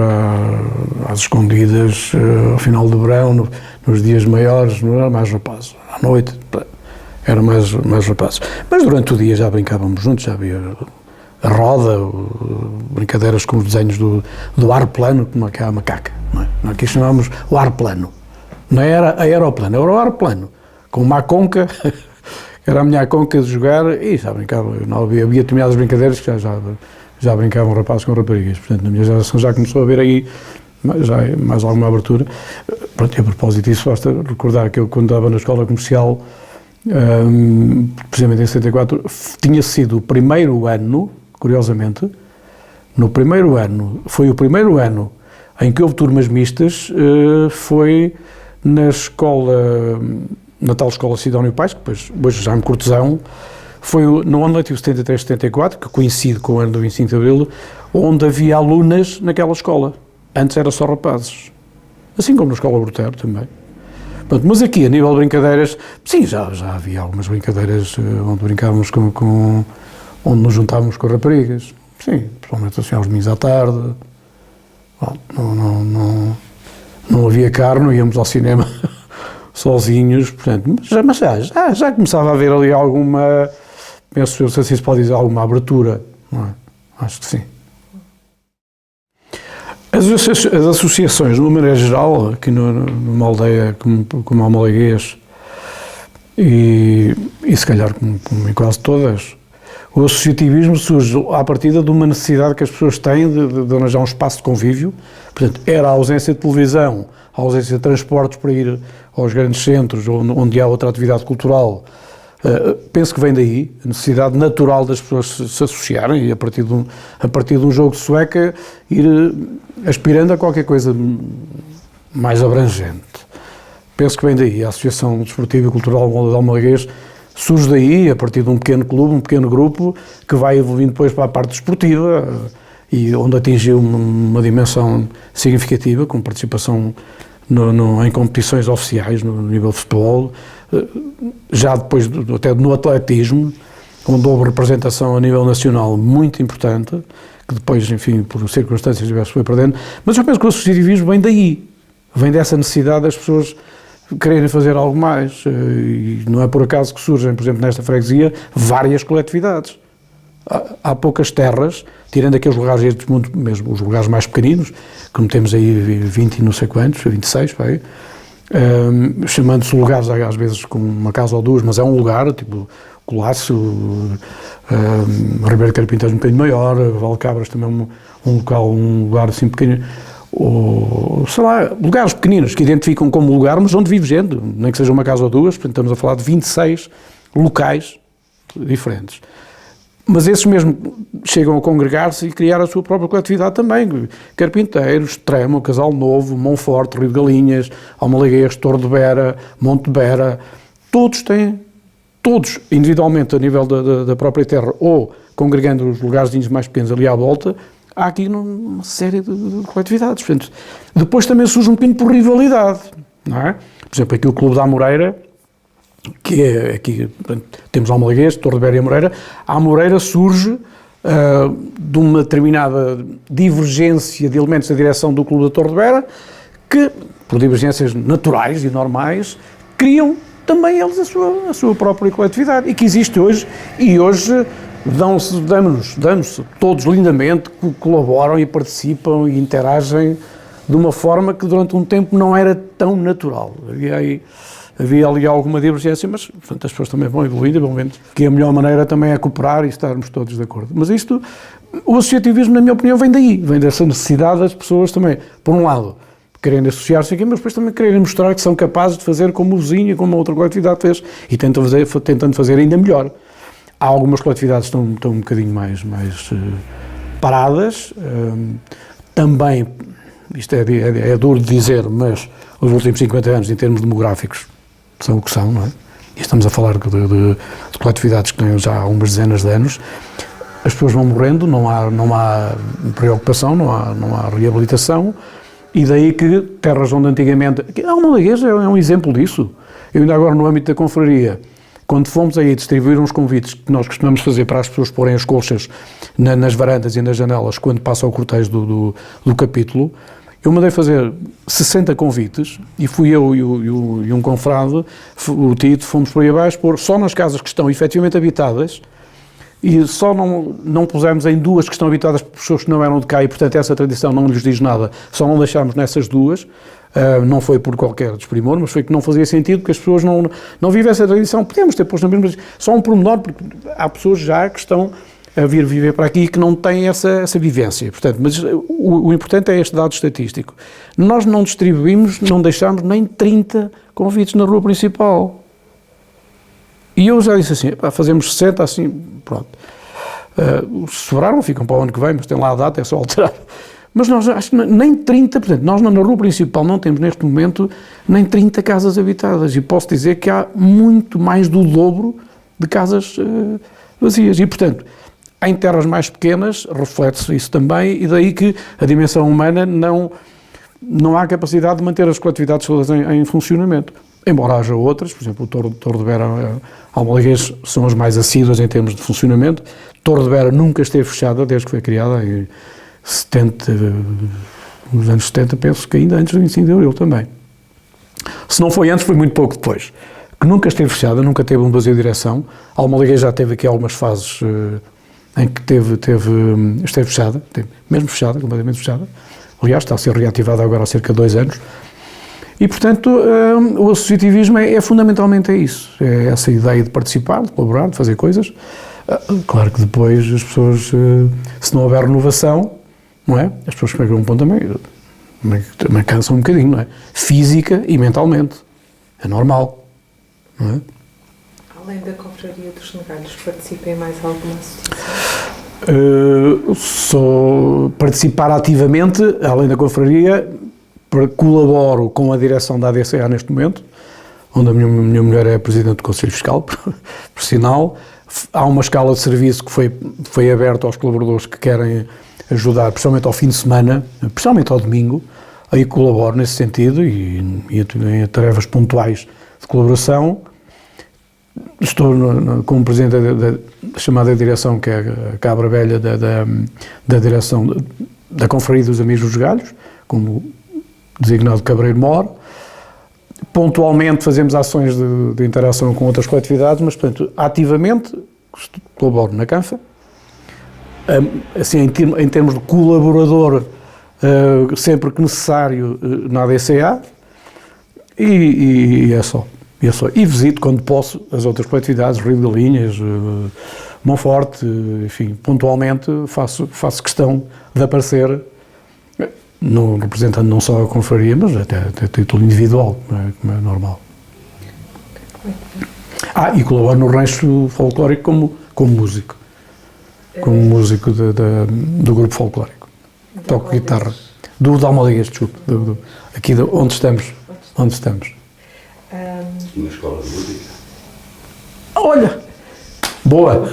às escondidas, ao final do verão, nos dias maiores, não era mais rapazes. À noite, era mais rapazes. Mas durante o dia já brincávamos juntos, já havia a roda, brincadeiras com os desenhos do ar plano, como é que é a macaca. Não é? Aqui chamamos o ar plano. Não era aeroplano, era o ar plano. Com uma conca, era a minha conca de jogar, e já brincava. Havia determinadas brincadeiras que já brincavam rapazes com raparigas. Portanto, na minha geração já começou a haver aí mais alguma abertura. Pronto, e a propósito disso, basta recordar que eu, quando estava na escola comercial, precisamente em 74, tinha sido o primeiro ano, curiosamente, foi o primeiro ano em que houve turmas mistas, foi na tal escola Sidónio Pais, que depois, hoje já em Cortesão, foi no ano letivo 73-74, que coincide com o ano do 25 de Abril, onde havia alunas naquela escola. Antes era só rapazes. Assim como na escola Brutero também. Pronto, mas aqui, a nível de brincadeiras, sim, já havia algumas brincadeiras onde brincávamos onde nos juntávamos com raparigas. Sim, principalmente assim aos domingos à tarde. Não havia carne, íamos ao cinema sozinhos, portanto, mas já começava a haver ali alguma, penso, não sei se pode dizer, alguma abertura, não é? Acho que sim. As associações, de uma maneira geral, aqui numa aldeia como Almalaguês, e se calhar como em quase todas, o associativismo surge à partida de uma necessidade que as pessoas têm de arranjar um espaço de convívio. Portanto, era a ausência de televisão, a ausência de transportes para ir aos grandes centros, onde há outra atividade cultural. Penso que vem daí, a necessidade natural das pessoas se associarem e a partir de um jogo de sueca ir aspirando a qualquer coisa mais abrangente. Penso que vem daí, a Associação Desportiva e Cultural de Almalaguês surge daí, a partir de um pequeno clube, um pequeno grupo, que vai evoluindo depois para a parte desportiva e onde atingiu uma dimensão significativa, com participação em competições oficiais no nível de futebol, já depois até no atletismo, onde houve representação a nível nacional muito importante, que depois, enfim, por circunstâncias diversas foi perdendo, mas eu penso que o associativismo vem daí, vem dessa necessidade das pessoas quererem fazer algo mais, e não é por acaso que surgem, por exemplo, nesta freguesia, várias coletividades. Há poucas terras, tirando aqueles lugares, mesmo os lugares mais pequeninos, como temos aí 20 e não sei quantos, 26, vai, chamando-se lugares às vezes com uma casa ou duas, mas é um lugar, tipo Colácio, Ribeiro de Carpinteiro um bocadinho maior, Valcabras também um lugar assim pequeno, ou, sei lá, lugares pequeninos que identificam como lugar, mas onde vive gente, nem que seja uma casa ou duas, portanto estamos a falar de 26 locais diferentes. Mas esses mesmo chegam a congregar-se e criar a sua própria coletividade também. Carpinteiros, Tremo, Casal Novo, Monforte, Rio de Galinhas, Almalaguês, Torre de Bera, Monte de Bera, todos individualmente a nível da própria terra ou congregando os lugarzinhos mais pequenos ali à volta, há aqui uma série de coletividades. Portanto, depois também surge um bocadinho por rivalidade, não é? Por exemplo, aqui o Clube da Amoreira, que é aqui, portanto, temos Almalaguês, Torre de Bera e Amoreira. A Amoreira surge de uma determinada divergência de elementos da direção do Clube da Torre de Bera, que, por divergências naturais e normais, criam também eles a sua própria coletividade, e que existe hoje, e hoje damos-nos todos lindamente, colaboram e participam e interagem de uma forma que durante um tempo não era tão natural. Havia ali alguma divergência, mas portanto, as pessoas também vão evoluindo e vão vendo que a melhor maneira também é cooperar e estarmos todos de acordo. Mas o associativismo, na minha opinião, vem daí, vem dessa necessidade das pessoas também, por um lado, querendo associar-se aqui, mas depois também quererem mostrar que são capazes de fazer como o vizinho e como a outra coletividade fez, e tentando fazer ainda melhor. Há algumas coletividades que estão um bocadinho mais paradas, também, isto é duro de dizer, mas os últimos 50 anos, em termos demográficos, são o que são, não é? E estamos a falar de coletividades que têm já umas dezenas de anos. As pessoas vão morrendo, não há preocupação, não há reabilitação, e daí que terras onde antigamente... Almalaguês é um exemplo disso. Eu ainda agora, no âmbito da confraria, quando fomos aí distribuir uns convites que nós costumamos fazer para as pessoas porem as colchas nas varandas e nas janelas quando passa o cortejo do capítulo, eu mandei fazer 60 convites e fui eu e um confrade, o Tito, fomos por aí abaixo, só nas casas que estão efetivamente habitadas, e só não pusemos em duas que estão habitadas por pessoas que não eram de cá e, portanto, essa tradição não lhes diz nada, só não deixámos nessas duas. Não foi por qualquer desprimor, mas foi que não fazia sentido que as pessoas não vivem essa tradição. Podemos ter posto na mesma, só um pormenor, porque há pessoas já que estão a vir viver para aqui e que não têm essa vivência. Portanto, mas o importante é este dado estatístico. Nós não distribuímos, não deixámos nem 30 convites na rua principal. E eu já disse assim, fazemos 60, assim, pronto. Se sobraram, ficam para o ano que vem, mas tem lá a data, é só alterar. Mas nós, acho que nem 30, portanto, nós na rua principal não temos neste momento nem 30 casas habitadas. E posso dizer que há muito mais do dobro de casas vazias. E, portanto, em terras mais pequenas, reflete-se isso também, e daí que a dimensão humana não há capacidade de manter as coletividades todas em funcionamento. Embora haja outras, por exemplo, o Torre de Beira, Almalaguês, são as mais assíduas em termos de funcionamento. Torre de Beira nunca esteve fechada desde que foi criada, em 70, nos anos 70, penso que ainda antes do 25 de Abril também. Se não foi antes, foi muito pouco depois. Que nunca esteve fechada, nunca teve um vazio de direção. Almalaguês já teve aqui algumas fases em que esteve fechada, mesmo fechada, completamente fechada. Aliás, está a ser reativada agora há cerca de 2 anos. E, portanto, o associativismo é fundamentalmente isso. É essa ideia de participar, de colaborar, de fazer coisas. Claro que depois as pessoas, se não houver renovação, não é? As pessoas pegam um ponto também cansam um bocadinho, não é? Física e mentalmente. É normal, não é? Além da Confraria dos Negalhos, participa em mais alguma associação? Só participar ativamente, além da Confraria, colaboro com a direção da ADCA neste momento, onde a minha mulher é Presidente do Conselho Fiscal, por sinal. Há uma escala de serviço que foi aberta aos colaboradores que querem ajudar, principalmente ao fim de semana, principalmente ao domingo, aí colaboro nesse sentido e em tarefas pontuais de colaboração. Estou como Presidente da chamada direção, que é a Cabra Velha da direção da Confraria dos Amigos dos Galhos, como designado Cabreiro Mor. Pontualmente fazemos ações de interação com outras coletividades, mas, portanto, ativamente colaboro na CANFA. Assim, em termos de colaborador, sempre que necessário, na ADCA, e é só. E visito, quando posso, as outras coletividades, Rio de Galinhas, Monforte, enfim, pontualmente faço questão de aparecer, representando não só a confraria, mas até a título individual, como é normal. E colaboro no rancho folclórico como músico. Como músico do grupo folclórico. Toco guitarra. Do Almalaguês, desculpe. Aqui onde estamos. Na escola de música. Olha! Boa!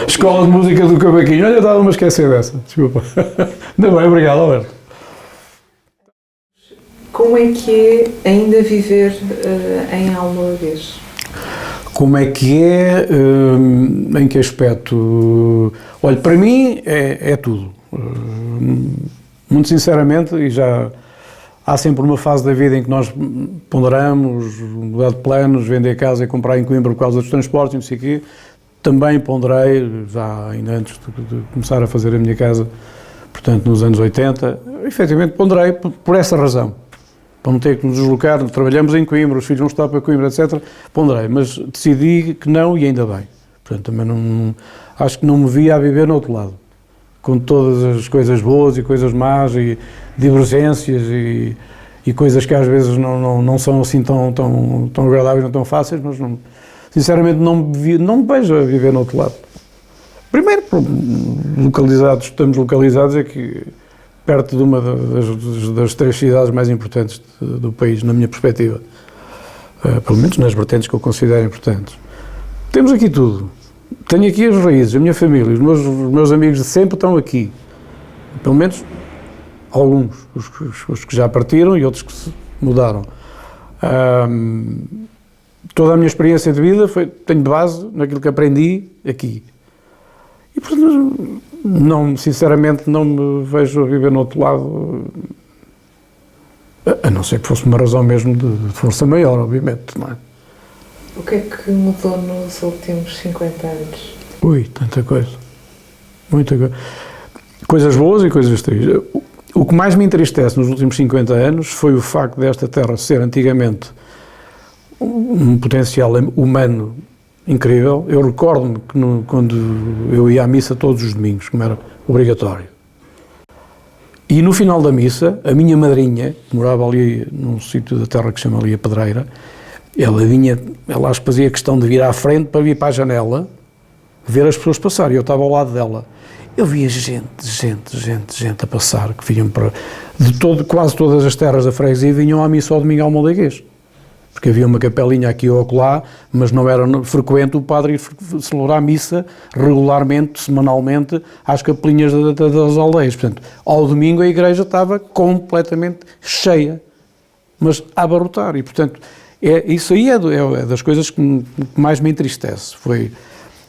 Escola de Música do Cavaquinho. Olha, estava-me a esquecer dessa. Desculpa. Ainda bem, obrigado, Alberto. Como é que é ainda viver em Almalaguês? Como é que é? Em que aspecto? Olha, para mim é tudo. Muito sinceramente, e já há sempre uma fase da vida em que nós ponderamos, mudar de planos, vender a casa e comprar em Coimbra por causa dos transportes, não sei o quê. Também ponderei, já ainda antes de começar a fazer a minha casa, portanto nos anos 80, efetivamente ponderei por essa razão. Para não ter que nos deslocar, trabalhamos em Coimbra, os filhos vão estar para Coimbra, etc. Ponderei, mas decidi que não e ainda bem. Portanto, também não, acho que não me via a viver no outro lado. Com todas as coisas boas e coisas más e divergências e coisas que às vezes não são assim tão agradáveis, não tão fáceis, mas sinceramente não me vejo a viver no outro lado. Primeiro, estamos localizados aqui perto de uma das 3 cidades mais importantes do país, na minha perspectiva. Pelo menos nas vertentes que eu considero importantes. Temos aqui tudo. Tenho aqui as raízes, a minha família, os meus amigos de sempre estão aqui. Pelo menos alguns, os que já partiram e outros que se mudaram. toda a minha experiência de vida tenho de base naquilo que aprendi aqui. E, portanto, sinceramente, não me vejo a viver no outro lado, a não ser que fosse uma razão mesmo de força maior, obviamente, não é? O que é que mudou nos últimos 50 anos? Ui, tanta coisa. Muita coisa. Coisas boas e coisas tristes. O que mais me entristece nos últimos 50 anos foi o facto desta terra ser antigamente um potencial humano incrível. Eu recordo-me que quando eu ia à missa todos os domingos, como era obrigatório, e no final da missa, a minha madrinha, que morava ali num sítio da terra que se chama ali a Pedreira, ela acho que fazia questão de vir à frente para vir para a janela, ver as pessoas passar, e eu estava ao lado dela. Eu via gente a passar, que vinham quase todas as terras da freguesia vinham à missa ao domingo ao Moldeguês. Porque havia uma capelinha aqui ou acolá, mas não era frequente o padre ir celebrar a missa regularmente, semanalmente, às capelinhas das aldeias. Portanto, ao domingo a igreja estava completamente cheia, mas a abarrotar. E, portanto, isso aí é das coisas que mais me entristece. Foi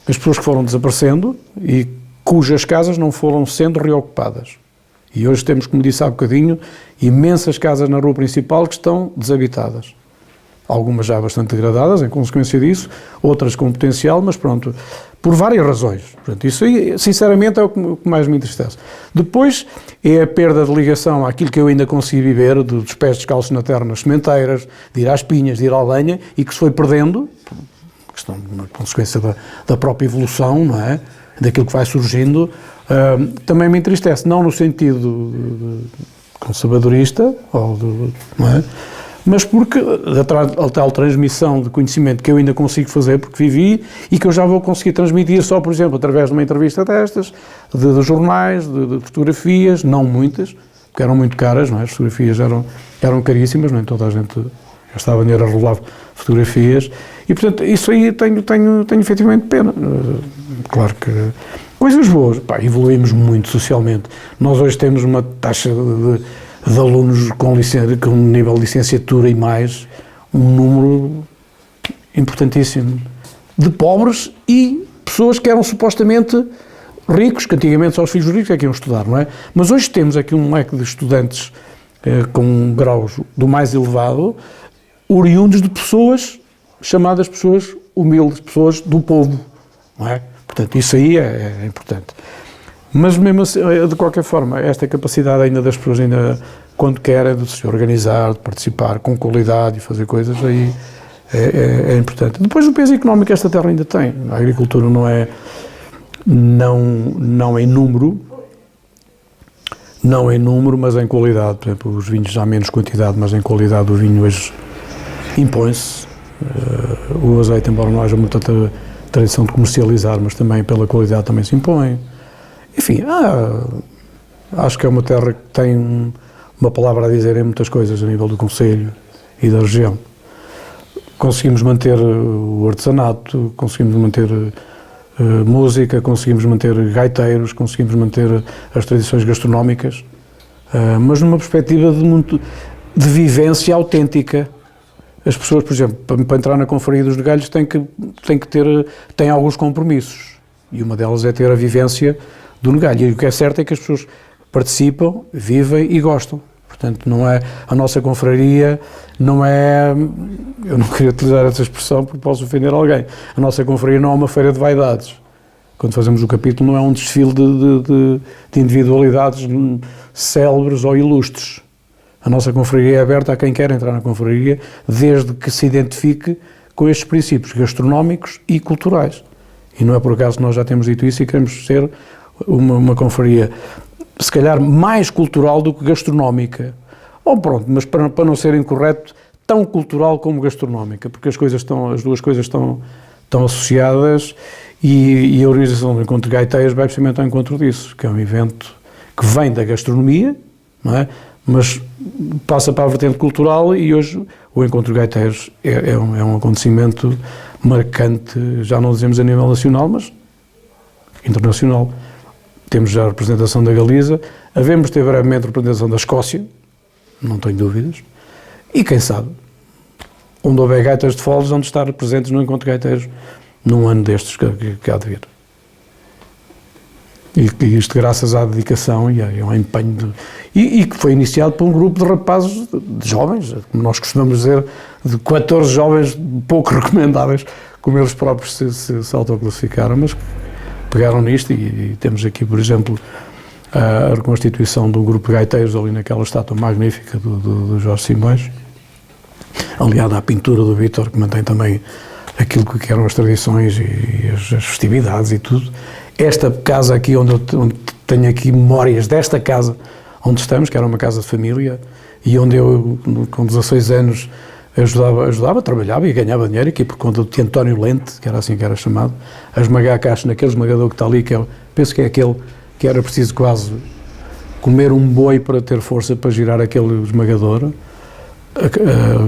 as pessoas que foram desaparecendo e cujas casas não foram sendo reocupadas. E hoje temos, como disse há bocadinho, imensas casas na rua principal que estão desabitadas. Algumas já bastante degradadas, em consequência disso, outras com potencial, mas pronto, por várias razões. Portanto, isso aí, sinceramente, é o que mais me entristece. Depois, é a perda de ligação àquilo que eu ainda consegui viver, dos pés descalços na terra, nas sementeiras, de ir às pinhas, de ir à lenha, e que se foi perdendo, questão, uma consequência da própria evolução, não é? Daquilo que vai surgindo, também me entristece, não no sentido conservadorista, não é? Mas porque a tal transmissão de conhecimento que eu ainda consigo fazer, porque vivi, e que eu já vou conseguir transmitir só, por exemplo, através de uma entrevista destas, de jornais, de fotografias, não muitas, porque eram muito caras, não é? As fotografias eram caríssimas, nem toda a gente gastava dinheiro a rolar fotografias, e portanto, isso aí tenho efetivamente pena. Claro que coisas boas, evoluímos muito socialmente. Nós hoje temos uma taxa de alunos com nível de licenciatura e mais, um número importantíssimo de pobres e pessoas que eram supostamente ricos, que antigamente só os filhos ricos é que iam estudar, não é? Mas hoje temos aqui um leque de estudantes com graus do mais elevado, oriundos de pessoas chamadas pessoas humildes, pessoas do povo, não é? Portanto, isso aí é importante. Mas mesmo assim, de qualquer forma, esta capacidade ainda das pessoas, ainda quando querem, de se organizar, de participar com qualidade e fazer coisas, aí é importante. Depois o peso económico que esta terra ainda tem. A agricultura não em número, mas em qualidade. Por exemplo, os vinhos já há menos quantidade, mas em qualidade o vinho hoje impõe-se. O azeite, embora não haja muita tradição de comercializar, mas também pela qualidade também se impõe. Enfim, acho que é uma terra que tem uma palavra a dizer em muitas coisas a nível do concelho e da região. Conseguimos manter o artesanato, conseguimos manter música, conseguimos manter gaiteiros, conseguimos manter as tradições gastronómicas, mas numa perspectiva de vivência autêntica. As pessoas, por exemplo, para entrar na Confraria dos Galhos têm alguns compromissos, e uma delas é ter a vivência do Negalho. E o que é certo é que as pessoas participam, vivem e gostam. Portanto, a nossa confraria não é, eu não queria utilizar essa expressão porque posso ofender alguém, a nossa confraria não é uma feira de vaidades. Quando fazemos o capítulo não é um desfile de individualidades célebres ou ilustres. A nossa confraria é aberta a quem quer entrar na confraria, desde que se identifique com estes princípios gastronómicos e culturais. E não é por acaso que nós já temos dito isso e queremos ser uma confraria, se calhar, mais cultural do que gastronómica. Pronto, mas para não ser incorreto, tão cultural como gastronómica, porque as duas coisas estão associadas e a organização do Encontro de Gaiteiros vai precisamente ao encontro disso, que é um evento que vem da gastronomia, não é? Mas passa para a vertente cultural e hoje o Encontro de Gaiteiros é um acontecimento marcante, já não dizemos a nível nacional, mas internacional. Temos já a representação da Galiza, havemos ter brevemente a representação da Escócia, não tenho dúvidas, e quem sabe, onde houver gaitas de foles, onde estar presentes no Encontro de Gaiteiros num ano destes que há de vir. E isto graças à dedicação e ao empenho e que foi iniciado por um grupo de rapazes, de jovens, como nós costumamos dizer, de 14 jovens pouco recomendáveis, como eles próprios se autoclassificaram, mas pegaram nisto e temos aqui, por exemplo, a reconstituição de um grupo de gaiteiros ali naquela estátua magnífica do Jorge Simões, aliada à pintura do Vítor, que mantém também aquilo que eram as tradições e as festividades e tudo. Esta casa aqui, onde tenho aqui memórias desta casa onde estamos, que era uma casa de família, e onde eu, com 16 anos, ajudava, trabalhava e ganhava dinheiro, aqui por conta do tio António Lente, que era assim que era chamado, a esmagar a caixa naquele esmagador que está ali, penso que é aquele que era preciso quase comer um boi para ter força para girar aquele esmagador,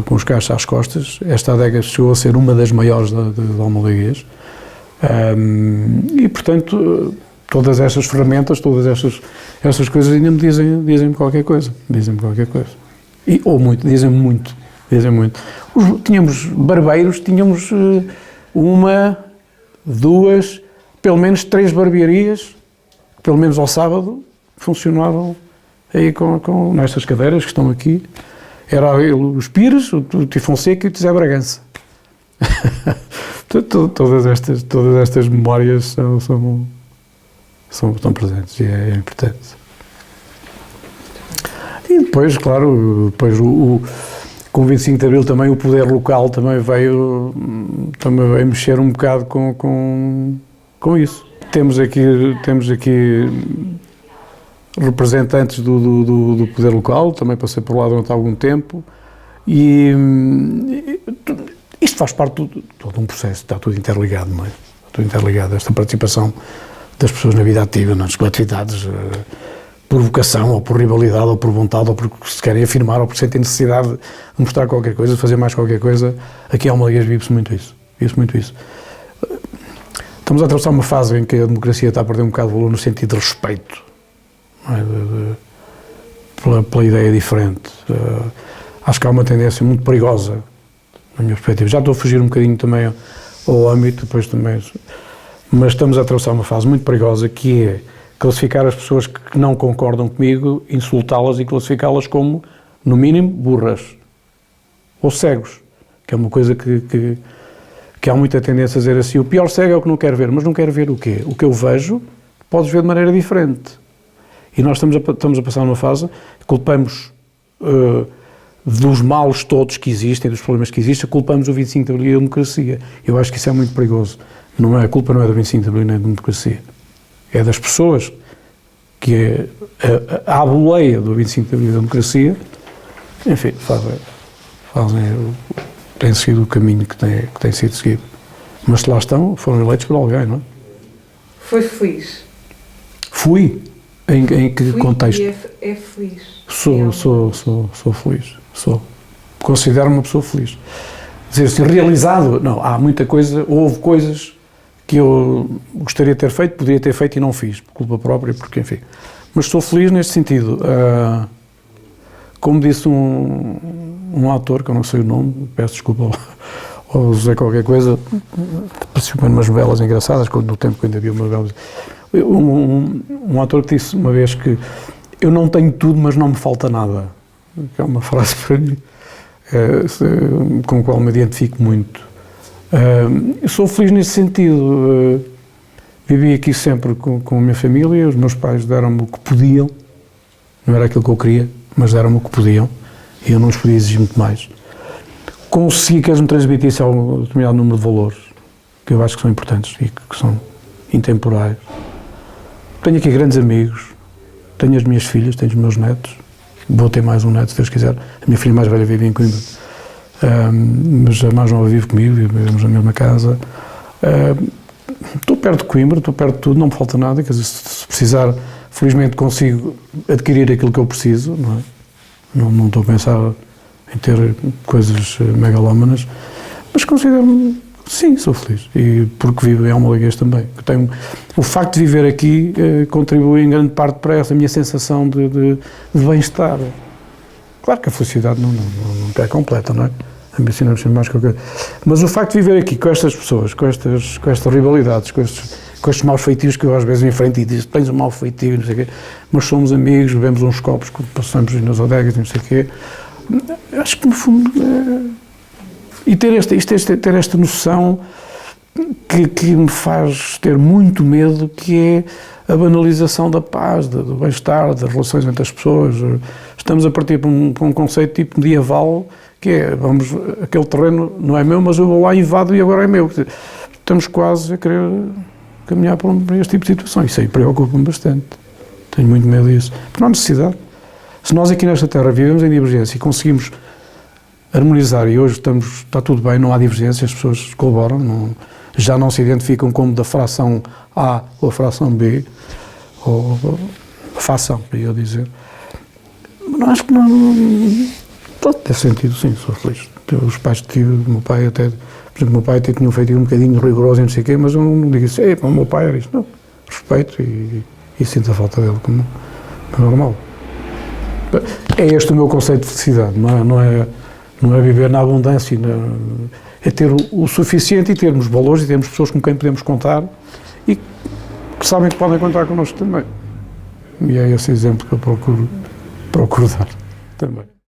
com os caixas às costas. Esta adega chegou a ser uma das maiores de Almodóvar. E, portanto, todas estas ferramentas, todas estas coisas ainda me dizem qualquer coisa. Dizem-me qualquer coisa. Dizem-me muito. Tínhamos barbeiros, tínhamos uma, duas, pelo menos 3 barbearias, pelo menos ao sábado, funcionavam aí nestas cadeiras que estão aqui. Era os Pires, o Tio Fonseca e o Zé Bragança. Todas estas memórias estão presentes e é importante. E depois, claro, com o 25 de Abril também o poder local também veio mexer um bocado com isso. Temos aqui representantes do poder local, também passei por lá durante algum tempo, e isto faz parte de todo um processo, está tudo interligado, não é? Tudo interligado, esta participação das pessoas na vida ativa, nas coletividades, por vocação, ou por rivalidade, ou por vontade, ou porque se querem afirmar, ou porque sentem necessidade de mostrar qualquer coisa, de fazer mais qualquer coisa. Aqui em Almodóvar vive-se muito isso. Estamos a atravessar uma fase em que a democracia está a perder um bocado de valor no sentido de respeito, não é? Pela ideia diferente. Acho que há uma tendência muito perigosa, na minha perspectiva. Já estou a fugir um bocadinho também ao âmbito, depois também, mas estamos a atravessar uma fase muito perigosa, que é classificar as pessoas que não concordam comigo, insultá-las e classificá-las como, no mínimo, burras ou cegos, que é uma coisa que há muita tendência a dizer assim: o pior cego é o que não quer ver. Mas não quer ver o quê? O que eu vejo, podes ver de maneira diferente. E nós estamos a passar numa fase que culpamos dos males todos que existem, dos problemas que existem, culpamos o 25 de Abril e a democracia. Eu acho que isso é muito perigoso. A culpa não é do 25 de Abril nem da democracia. É das pessoas que, à boleia do 25 de Abril e da democracia, enfim, tem seguido o caminho que tem sido seguido. Mas se lá estão, foram eleitos por alguém, não é? Foi feliz? Fui. Em que contexto? É feliz? Sou feliz. Considero-me uma pessoa feliz. Dizer assim, realizado? Não, há muita coisa, houve coisas que eu gostaria de ter feito, poderia ter feito e não fiz, por culpa própria, porque enfim. Mas estou feliz neste sentido. Como disse um ator, que eu não sei o nome, peço desculpa ao José qualquer coisa, participou em umas novelas engraçadas, no tempo que ainda havia umas novelas. Um ator que disse uma vez que eu não tenho tudo, mas não me falta nada. Que é uma frase para mim, com a qual me identifico muito. Eu sou feliz nesse sentido. Vivi aqui sempre com a minha família, os meus pais deram-me o que podiam, não era aquilo que eu queria, mas deram-me o que podiam, e eu não os podia exigir muito mais. Consegui que eles me transmitissem um determinado número de valores, que eu acho que são importantes e que são intemporais. Tenho aqui grandes amigos, tenho as minhas filhas, tenho os meus netos, vou ter mais um neto, se Deus quiser. A minha filha mais velha vive em Coimbra, mas a mais nova vive comigo, vivemos na mesma casa. Estou perto de Coimbra, estou perto de tudo, não me falta nada, quer dizer, se precisar, felizmente consigo adquirir aquilo que eu preciso, não é? Não estou a pensar em ter coisas megalómanas, mas considero-me, sim, sou feliz, e porque vivo em Almodóvar também. O facto de viver aqui contribui em grande parte para essa minha sensação de bem-estar. Claro que a felicidade não é completa, não é? ambicionamos sempre mais qualquer coisa. Mas o facto de viver aqui com estas pessoas, com estas rivalidades, com estes maus feitios que eu às vezes enfrento e diz, tens um mau feitio, não sei o quê, mas somos amigos, bebemos uns copos quando passamos nas adegas, não sei o quê. Acho que no fundo e ter esta noção que me faz ter muito medo, que é a banalização da paz, do bem-estar, das relações entre as pessoas. Estamos a partir para um conceito tipo medieval, que é, aquele terreno não é meu, mas eu vou lá, invado e agora é meu. Estamos quase a querer caminhar para este tipo de situações. Isso aí preocupa-me bastante. Tenho muito medo disso. Porque não há necessidade. Se nós aqui nesta terra vivemos em divergência e conseguimos harmonizar, e hoje está tudo bem, não há divergência, as pessoas colaboram, já não se identificam como da fração A ou a fração B, ou a fação, para eu dizer. Mas acho que não deve sentido, sim, sou feliz. Os pais que tive, o meu pai até, por exemplo, o meu pai até tinha um feitio um bocadinho rigoroso e não sei o quê, mas eu não digo assim, o meu pai era isto, não, respeito e sinto a falta dele como normal. É este o meu conceito de felicidade, não é viver na abundância, é ter o suficiente e termos valores e termos pessoas com quem podemos contar e que sabem que podem contar connosco também. E é esse exemplo que eu procuro dar também.